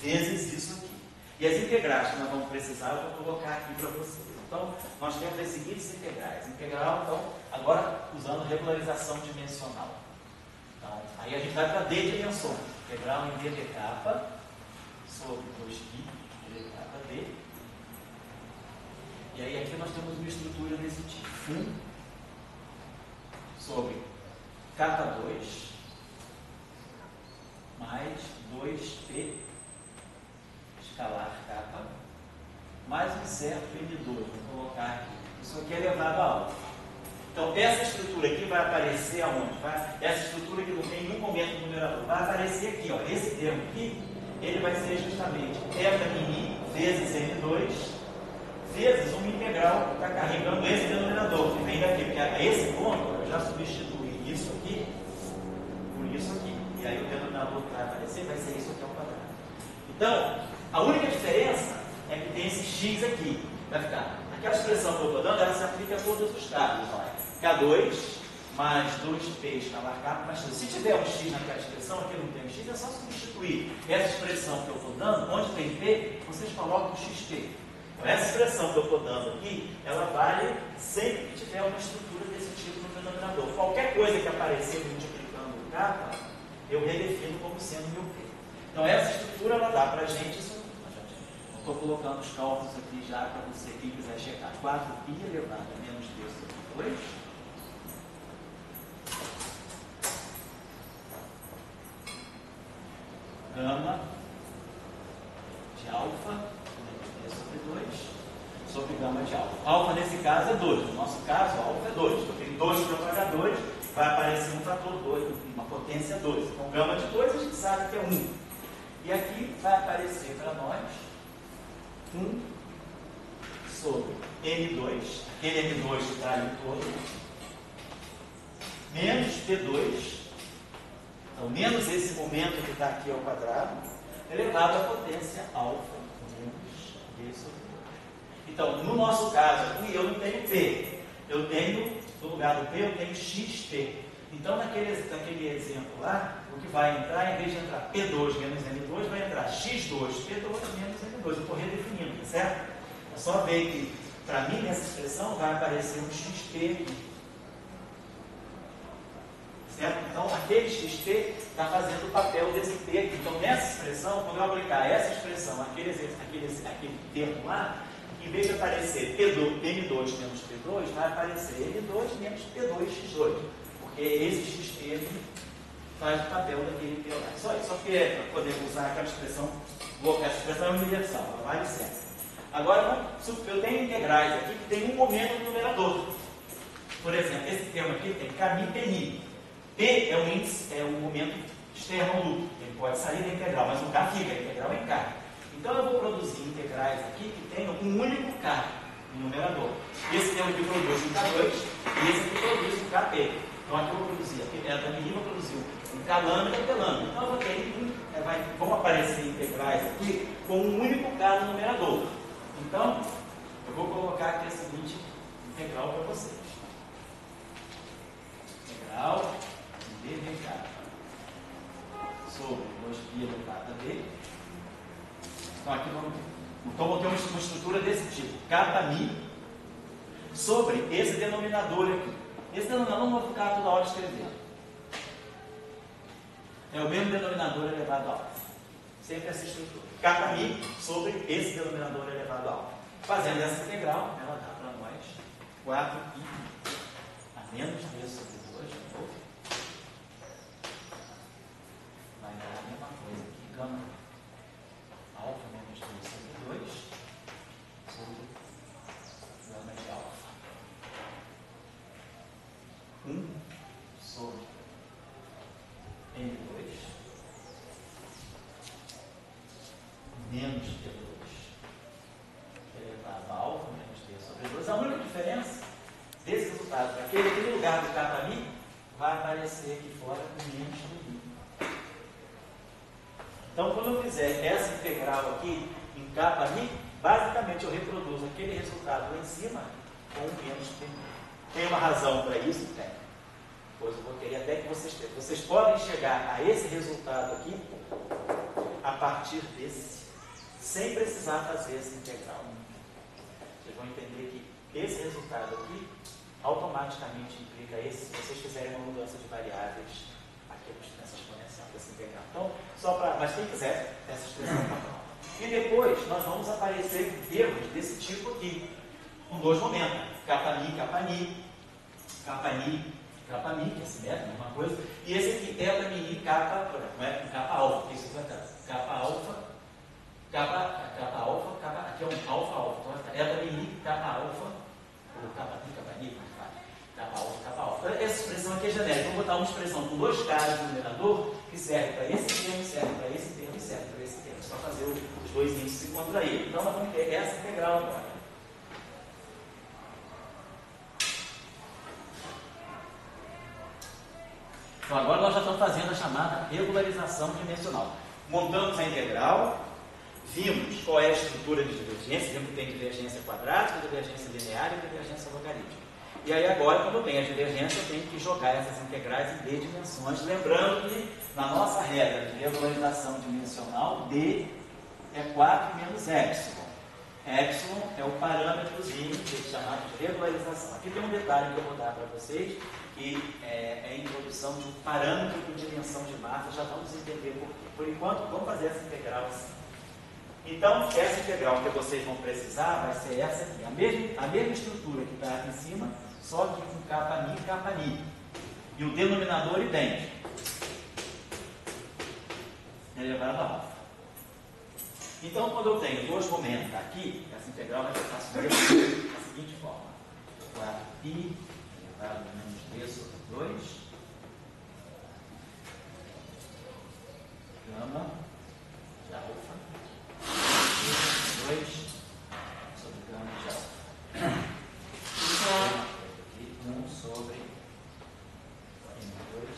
Speaker 1: vezes isso aqui. E as integrais que nós vamos precisar, eu vou colocar aqui para vocês. Então, nós temos as seguintes integrais. Integral, então, agora usando regularização dimensional. Então, aí a gente vai para D dimensões. Integral em D de kappa sobre 2π de kappa D. E aí aqui nós temos uma estrutura desse tipo. 1 sobre kappa 2 mais 2p escalar kappa mais um certo N2. Vou colocar aqui. Isso aqui é elevado a alfa. Então, essa estrutura aqui vai aparecer aonde? Essa estrutura que não tem nenhum momento no numerador vai aparecer aqui. Ó. Esse termo aqui, ele vai ser justamente θ' vezes N2 vezes uma integral que está carregando esse denominador, que vem daqui. Porque a esse ponto, eu já substituí isso aqui por isso aqui. E aí o denominador que vai aparecer vai ser isso aqui ao quadrado. Então, a única diferença é que tem esse x aqui. Vai ficar. Aquela expressão que eu estou dando, ela se aplica a todos os casos. K2 mais 2p escalar k mais 3. Se tiver um x naquela expressão, aqui não tem um x, é só substituir essa expressão que eu estou dando, onde tem p, vocês colocam xp. Então, essa expressão que eu estou dando aqui, ela vale sempre que tiver uma estrutura desse tipo no denominador. Qualquer coisa que aparecer multiplicando o k, eu redefino como sendo meu p. Então, essa estrutura, ela dá para a gente isso. Estou colocando os cálculos aqui já para você que quiser checar. 4π elevado a menos 2 sobre 2. Gama de alfa, menos 2 sobre 2, sobre gama de alfa. Alfa, nesse caso, é 2. No nosso caso, alfa é 2. Eu tenho 2 propagadores, vai aparecer um fator 2, uma potência 2. Então, gama de 2 a gente sabe que é 1. E aqui vai aparecer para nós 1 sobre N2, aquele N2 que está ali todo, menos P2, então menos esse momento que está aqui ao quadrado, elevado à potência alfa, menos D sobre 2. Então, no nosso caso aqui, eu não tenho P, eu tenho, no lugar do P, eu tenho XP. Então, naquele exemplo lá, o que vai entrar, em vez de entrar P2 menos N2, vai entrar X2, P2 menos N2. Eu estou redefinindo, certo? É só ver que, para mim, nessa expressão, vai aparecer um XP aqui. Certo? Então, aquele XP está fazendo o papel desse P aqui. Então, nessa expressão, quando eu aplicar essa expressão, aquele termo lá, em vez de aparecer N2 menos P2, vai aparecer N2 menos P2x2. Porque esse XP faz o papel daquele P lá. Só isso. Só que é para poder usar aquela expressão, essa expressão é universal, ela vale sempre. Agora, eu tenho integrais aqui que tem um momento no numerador. Por exemplo, esse termo aqui tem Kmi, Pni. P é um índice, é um momento externo ao lucro. Ele pode sair da integral, mas o K fica, a integral é em K. Então eu vou produzir integrais aqui que tenham um único K no numerador. Esse termo aqui produz um K2 e esse aqui produz um KP. Então aqui eu vou produzir, aqui a menina produziu um K lambda e um P lambda. Então eu vou ter, vão aparecer integrais aqui com um único K no numerador. Então eu vou colocar aqui a seguinte integral para vocês. Integral de dk sobre 2π do kb. Então aqui vou ter uma estrutura desse tipo. Kmi sobre esse denominador aqui. Esse denominador não vou ficar toda hora escrevendo. É o mesmo denominador elevado a alfa. Sempre essa estrutura. Kmi sobre esse denominador elevado a alfa. Fazendo essa integral, ela dá para nós 4π a menos d sobre 2 de novo. Vai dar a mesma coisa aqui, gama alfa menos d sobre 2 sobre gama de alfa. 1 sobre N2 menos D2 elevado a alfa menos D sobre 2. A única diferença desse resultado, aquele aqui no lugar do Kmi, vai aparecer aqui fora com menos D. Então, quando eu fizer essa integral aqui em Kmi, basicamente eu reproduzo aquele resultado lá em cima com menos D. Tem uma razão para isso? Tem. Pois eu vou querer até que vocês tenham. Vocês podem chegar a esse resultado aqui a partir desse, sem precisar fazer essa integral. Vocês vão entender que esse resultado aqui automaticamente implica esse, se vocês fizerem uma mudança de variáveis aqui nessa exponencial, dessa integral. Então, mas quem quiser, essa expressão está pronta. E depois nós vamos aparecer termos desse tipo aqui, com dois momentos. Kmi, Kmi, que é simétrico, a mesma coisa, e esse aqui é o mini kappa, não é kappa alfa, que isso aqui é kappa alfa, aqui é um alfa, então é mini kappa alfa, ou kappa ni, kappa alfa. Essa expressão aqui é genérica, vou botar uma expressão com dois K's no numerador, que serve para esse termo, serve para esse termo e serve para esse termo, só fazer os dois índices se contraírem. Então nós vamos ter essa integral agora. Então agora nós já estamos fazendo a chamada regularização dimensional. Montamos a integral, vimos qual é a estrutura de divergência, vimos que tem divergência quadrática, divergência linear e divergência logarítmica. E aí agora, quando eu tenho a divergência, eu tenho que jogar essas integrais em d dimensões, lembrando que na nossa regra de regularização dimensional, d é 4 menos epsilon. Epsilon é o parâmetrozinho chamado de regularização. Aqui tem um detalhe que eu vou dar para vocês, que é a introdução de um parâmetro de dimensão de massa, já vamos entender por quê. Por enquanto, vamos fazer essa integral assim. Então, essa integral que vocês vão precisar vai ser essa aqui, a mesma estrutura que está aqui em cima, só que com Kmi. E o denominador idêntico, elevado a alfa. Então, quando eu tenho dois momentos aqui, essa integral vai ficar da seguinte forma: 4π elevado a menos d sobre 2 gama de alfa menos 2 sobre gama de alfa. Aqui 1 sobre n2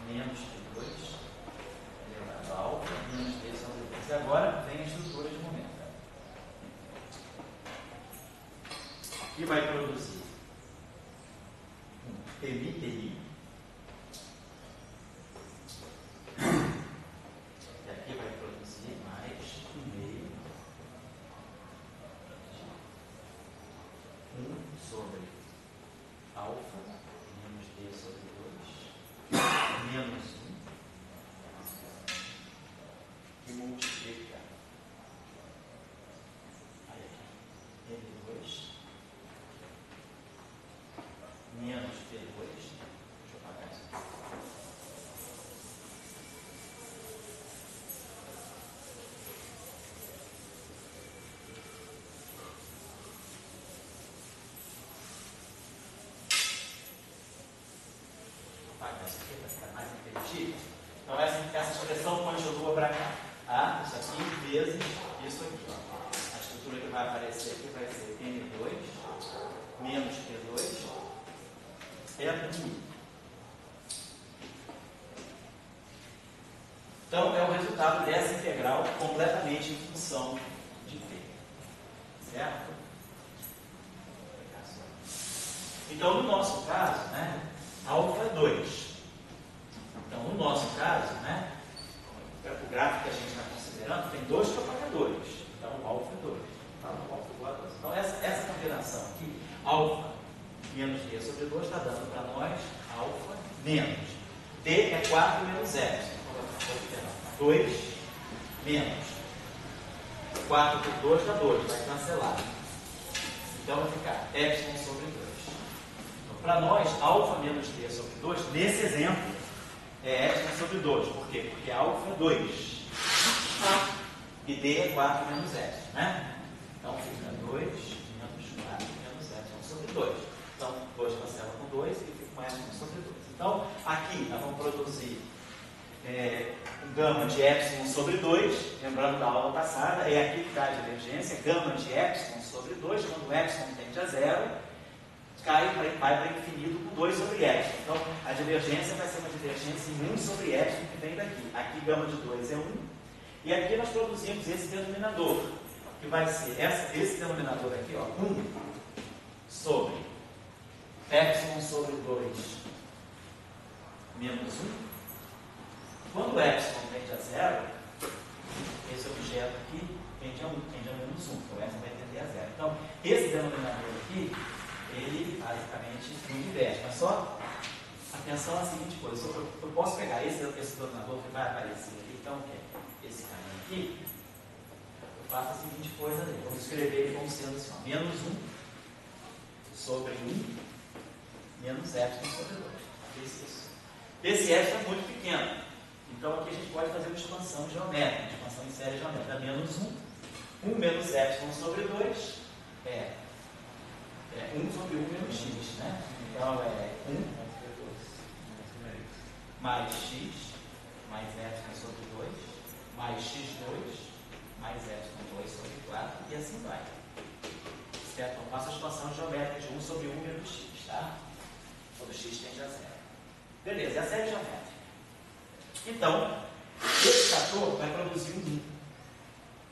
Speaker 1: menos d2 elevado a alfa menos d sobre 2. E agora vem a estrutura de momento. Aqui vai produzir um TI. E aqui vai produzir mais 1/2 1 sobre alfa menos d sobre 2 menos 1 e multiplica aí aqui N2 vezes isso aqui. Ó. A estrutura que vai aparecer aqui vai ser N2 menos P2 é a I. Então, é o resultado dessa integral completamente em função de P. Certo? Então, no nosso caso, né, alfa é 2. Então, no nosso caso, né, o gráfico que a gente está considerando tem dois propagadores. Então, o alfa é 2. Então, essa combinação aqui, alfa menos D sobre 2, está dando para nós alfa menos. D é 4 menos epsilon. 2 menos 4 por 2 dá 2, vai cancelar. Então vai ficar epsilon sobre 2. Então, para nós, alfa menos D sobre 2, nesse exemplo, é epsilon sobre 2. Por quê? Porque alfa é 2 e D é 4 menos epsilon, né? Então fica 2 menos 4 menos epsilon sobre 2. Então 2 cancela com 2 e fica com epsilon sobre 2. Então aqui nós vamos produzir um gama de epsilon sobre 2, lembrando da aula passada, é aqui que está a divergência, gama de epsilon sobre 2, quando o epsilon tende a 0, vai para infinito com 2 sobre epsilon. Então, a divergência vai ser uma divergência em 1 sobre epsilon que vem daqui. Aqui, gama de 2 é 1. E aqui nós produzimos esse denominador, que vai ser esse denominador aqui, ó, 1 sobre epsilon sobre 2 menos 1. Quando o epsilon tende a 0, esse objeto aqui tende a menos 1, então o epsilon vai tender a 0. Então, esse denominador aqui, ele basicamente não inverte. Mas só atenção à seguinte coisa: eu posso pegar esse denominador que vai aparecer aqui, então, que é esse caminho aqui, eu faço a seguinte coisa ali. Vamos escrever ele como sendo assim, ó, menos 1 sobre 1 menos epsilon sobre 2. Isso. Esse epsilon é muito pequeno. Então aqui a gente pode fazer uma expansão geométrica, expansão em série geométrica. Menos 1, 1 menos epsilon sobre 2 é 1 sobre 1 menos x, né? Então é 1 mais x mais epsilon sobre 2 mais x2 mais epsilon 2 sobre 4 e assim vai. Certo? Então faço a expansão geométrica de 1 sobre 1 menos x, tá? Quando x tende a 0. Beleza, é a série geométrica. Então, esse fator vai produzir um 1.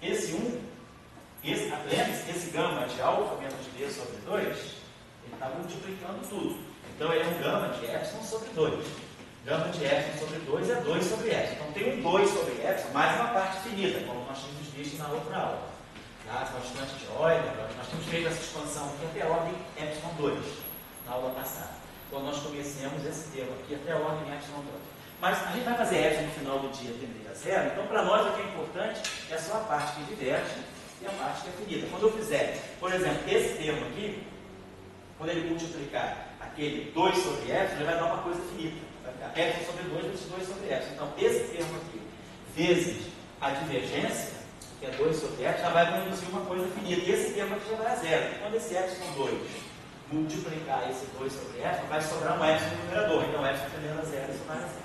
Speaker 1: Esse 1, lembre-se, esse gama de alfa menos D sobre 2, ele está multiplicando tudo. Então, ele é um gama de epsilon sobre 2. Gama de epsilon sobre 2 é 2 sobre epsilon. Então, tem um 2 sobre epsilon, mais uma parte finita, como nós tínhamos visto na outra aula. Tá? Constante de Euler, nós tínhamos feito essa expansão aqui até a ordem epsilon 2, na aula passada. Quando nós conhecemos esse termo aqui até a ordem epsilon 2. Mas a gente vai fazer epsilon no final do dia tender a 0, então para nós o que é importante é só a parte que diverte e a parte que é finita. Quando eu fizer, por exemplo, esse termo aqui, quando ele multiplicar aquele 2 sobre epsilon, ele vai dar uma coisa finita. Vai ficar epsilon sobre 2 vezes 2 sobre epsilon. Então esse termo aqui, vezes a divergência, que é 2 sobre epsilon, já vai produzir uma coisa finita. E esse termo aqui já vai a 0. Quando esse epsilon 2 multiplicar esse 2 sobre epsilon, vai sobrar um epsilon no numerador. Então epsilon tendendo a 0, isso vai a 0.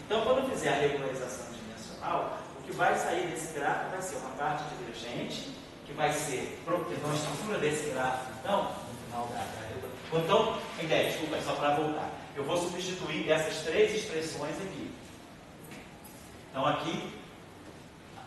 Speaker 1: Então, quando eu fizer a regularização dimensional, o que vai sair desse gráfico vai ser uma parte divergente, que vai ser, então, a estrutura desse gráfico, então, no final da regulação. Então, a ideia, desculpa, é só para voltar. Eu vou substituir essas três expressões aqui. Então, aqui,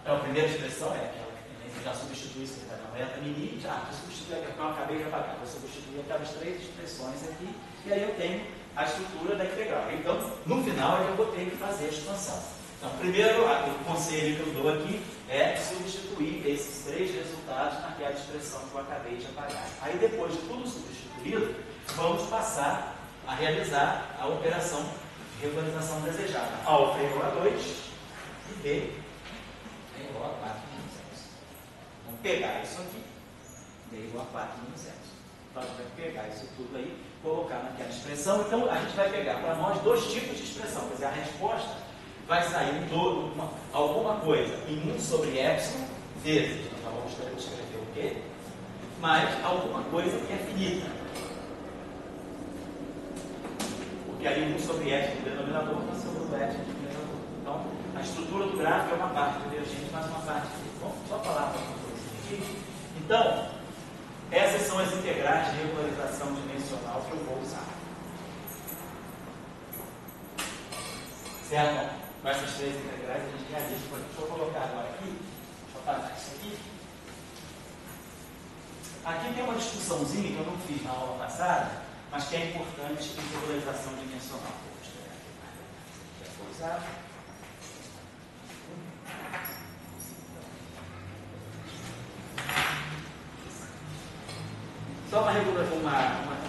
Speaker 1: a primeira expressão é aquela que já substitui isso, vai dar uma reta mini, já substitui aquela que eu acabei de apagar. Vou substituir aquelas três expressões aqui, e aí eu tenho a estrutura da integral. Então, no final, eu vou ter que fazer a expansão. Então, primeiro, o conselho que eu dou aqui é substituir esses três resultados naquela expressão que eu acabei de apagar. Aí, depois de tudo substituído, vamos passar a realizar a operação de regularização desejada. Alfa é igual a 2 e B é igual a 4 menos 0. Vamos pegar isso aqui. D é igual a 4 menos 0. Então, a gente vai pegar isso tudo aí, colocar naquela expressão. Então, a gente vai pegar para nós dois tipos de expressão. Quer dizer, a resposta vai sair alguma coisa em 1 sobre epsilon vezes, então vamos escrever o quê? Mais alguma coisa que é finita. Porque ali 1 sobre epsilon no denominador está sobre o epsilon no numerador. Então, a estrutura fotográfico é uma parte divergente, mas uma parte. Vamos só falar para vocês aqui. Então, essas são as integrais de regularização dimensional que eu vou usar. Certo? Com essas três integrais a gente realiza. Deixa eu colocar agora aqui. Deixa eu apagar isso aqui. Aqui tem uma discussãozinha que eu não fiz na aula passada, mas que é importante em regularização dimensional. Vou mostrar aqui. Já vou usar. Só uma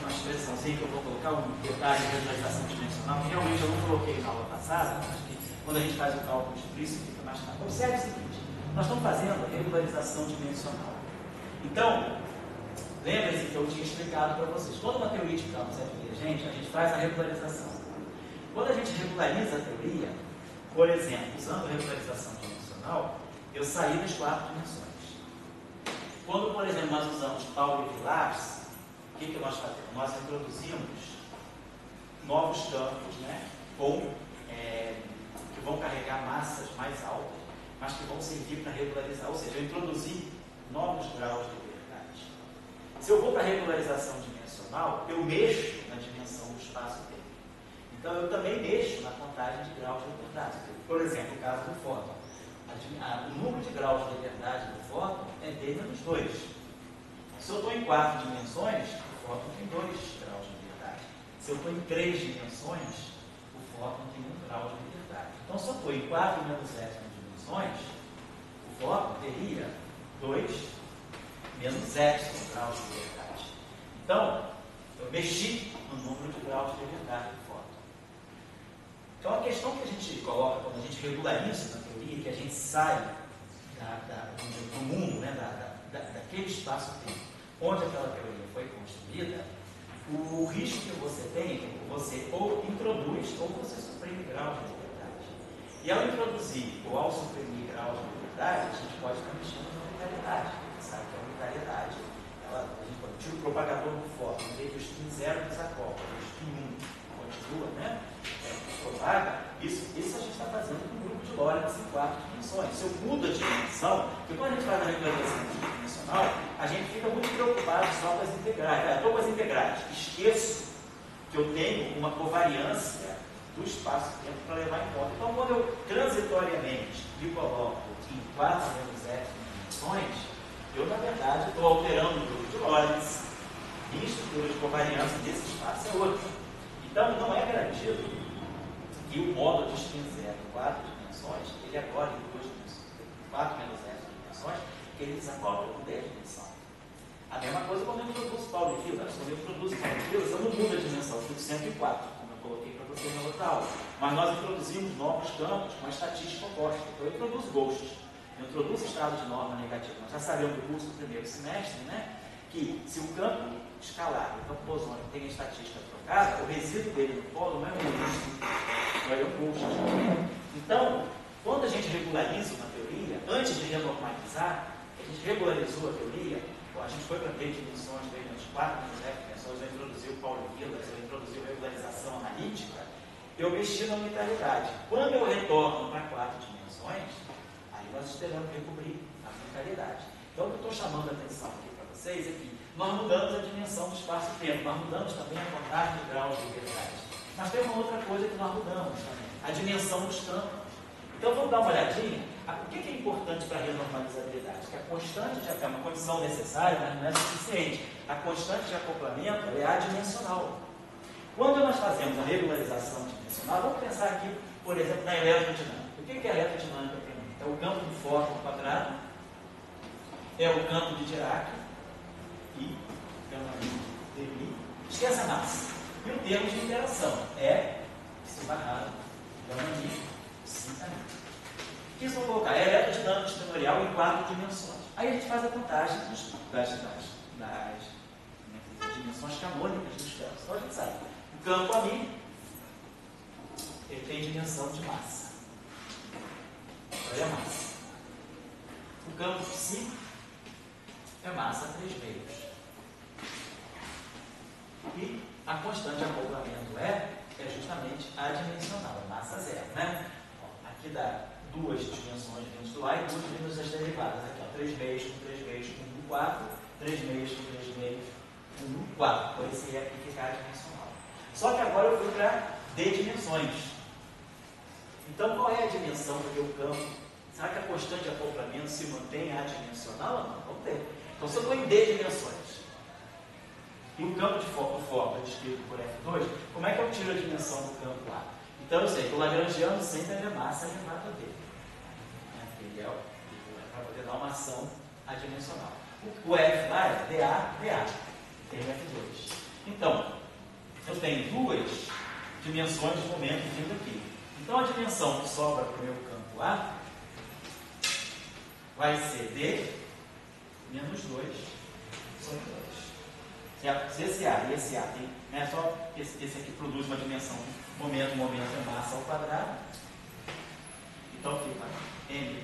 Speaker 1: expressãozinha que eu vou colocar, um detalhe de regularização dimensional, que realmente eu não coloquei na aula passada, mas que quando a gente faz o cálculo explícito fica mais claro. Observe o seguinte, nós estamos fazendo a regularização dimensional. Então, lembre-se que eu tinha explicado para vocês, quando uma teoria de campos é divergente, a gente faz a regularização. Quando a gente regulariza a teoria, por exemplo, usando a regularização dimensional, eu saí das 4 dimensões. Quando, por exemplo, nós usamos Pauli e Villares, o que nós fazemos? Nós introduzimos novos campos, né, que vão carregar massas mais altas, mas que vão servir para regularizar. Ou seja, eu introduzi novos graus de liberdade. Se eu vou para a regularização dimensional, eu mexo na dimensão do espaço-tempo. Então, eu também mexo na contagem de graus de liberdade. Por exemplo, o caso do fóton. O número de graus de liberdade do fóton é D-2. Se eu estou em 4 dimensões, o fóton tem 2 graus de liberdade. Se eu estou em 3 dimensões, o fóton tem 1 grau de liberdade. Então, se eu estou em 4 menos 7 dimensões, o fóton teria 2 menos epsilon graus de liberdade. Então, eu mexi no número de graus de liberdade do fóton. Então, a questão que a gente coloca quando a gente regulariza na teoria, que a gente sai do mundo, né, daquele espaço-tempo onde aquela teoria foi construída, o risco que você tem é que você ou introduz ou você suprime graus de liberdade. E ao introduzir ou ao suprimir graus de liberdade, a gente pode estar mexendo na unitariedade. Você sabe que a unitariedade, a gente pode tirar o propagador do fóton, em vez do spin 0 desacopla, o spin 1 continua, né? Propaga, isso a gente está fazendo com um grupo de Lorentz em 4 dimensões. Se eu mudo a dimensão, porque quando a gente faz a regularização dimensional, a gente fica muito preocupado só com as integrais. Estou com as integrais, esqueço que eu tenho uma covariância do espaço-tempo para levar em conta. Então, quando eu transitoriamente me coloco em 4 menos f dimensões, eu, na verdade, estou alterando o grupo de Lorentz. Minha estrutura de covariância desse espaço é outra. Então, não é garantido que o módulo de spin 0 em 4 dimensões, ele agora em 2 dimensões, 4 menos 10 dimensões, que ele desacopla com 10 dimensões. A mesma coisa quando eu introduzo Pauli e Villares. Quando eu introduzo Pauli e Villares, eu não mudo a dimensão, eu fico 104, como eu coloquei para vocês na outra aula. Mas nós introduzimos novos campos com a estatística oposta. Então, eu introduzo ghosts, eu introduzo estado de norma negativa. Nós já sabemos do curso do primeiro semestre, né, que se o campo escalar, o campo bosônico tem a estatística trocada, o resíduo dele no polo não é um é um ghost. Então, quando a gente regulariza uma teoria, antes de renormalizar, a gente regularizou a teoria, a gente foi para 3 dimensões, veio nas 4 dimensões, eu introduzi o Pauli e Villares, eu introduzi a regularização analítica, eu mexi na unitariedade. Quando eu retorno para 4 dimensões, aí nós esperamos recobrir a unitariedade. Então, o que eu estou chamando a atenção aqui para vocês é que nós mudamos a dimensão do espaço-tempo, nós mudamos também a contagem de graus de liberdade. Mas tem uma outra coisa que nós mudamos também, a dimensão dos campos. Então, vamos dar uma olhadinha. O que é importante para a renormalizabilidade? Que a constante de é uma condição necessária, mas não é suficiente. A constante de acoplamento é adimensional. Quando nós fazemos a regularização dimensional, vamos pensar aqui, por exemplo, na eletrodinâmica. O que é a eletrodinâmica para mim? É o campo do fóton quadrado, é o campo de Dirac, e Demi, esqueça a massa. E o termo de interação é esse barrado, gama-mi, cinta-mi. O que isso vai colocar? É eletrodinâmica extratorial em 4 dimensões. Aí a gente faz a contagem das dimensões canônicas dos campos. Então a gente sabe. O campo ami, ele tem dimensão de massa. Olha a massa. O campo psi é massa 3 meios. E a constante de acoplamento é justamente adimensional, massa zero, né? Aqui dá 2 duas dimensões vindas do A e duas vindas das derivadas. Aqui, ó, 3 meios com 3 meios com 1, 4, 3 meios com 3 meios com 1, 4. Por isso ia ficar dimensional. Só que agora eu fui para D dimensões. Então, qual é a dimensão do meu campo? Será que a constante de acoplamento se mantém adimensional ou não? Vamos ter. Então, se eu estou em D dimensões e o campo de fórmula descrito por F2, como é que eu tiro a dimensão do campo A? Então, eu sei que o lagrangiano sempre é massa elevado a D. Ele é para poder dar uma ação adimensional. O F lá é dA. Tem o F2. Então, eu tenho duas dimensões de momento vindo aqui. Então, a dimensão que sobra para o meu campo A vai ser D menos 2 sobre 2. Se esse A e esse A tem, né, só esse aqui produz uma dimensão momento é massa ao quadrado. Então, fica M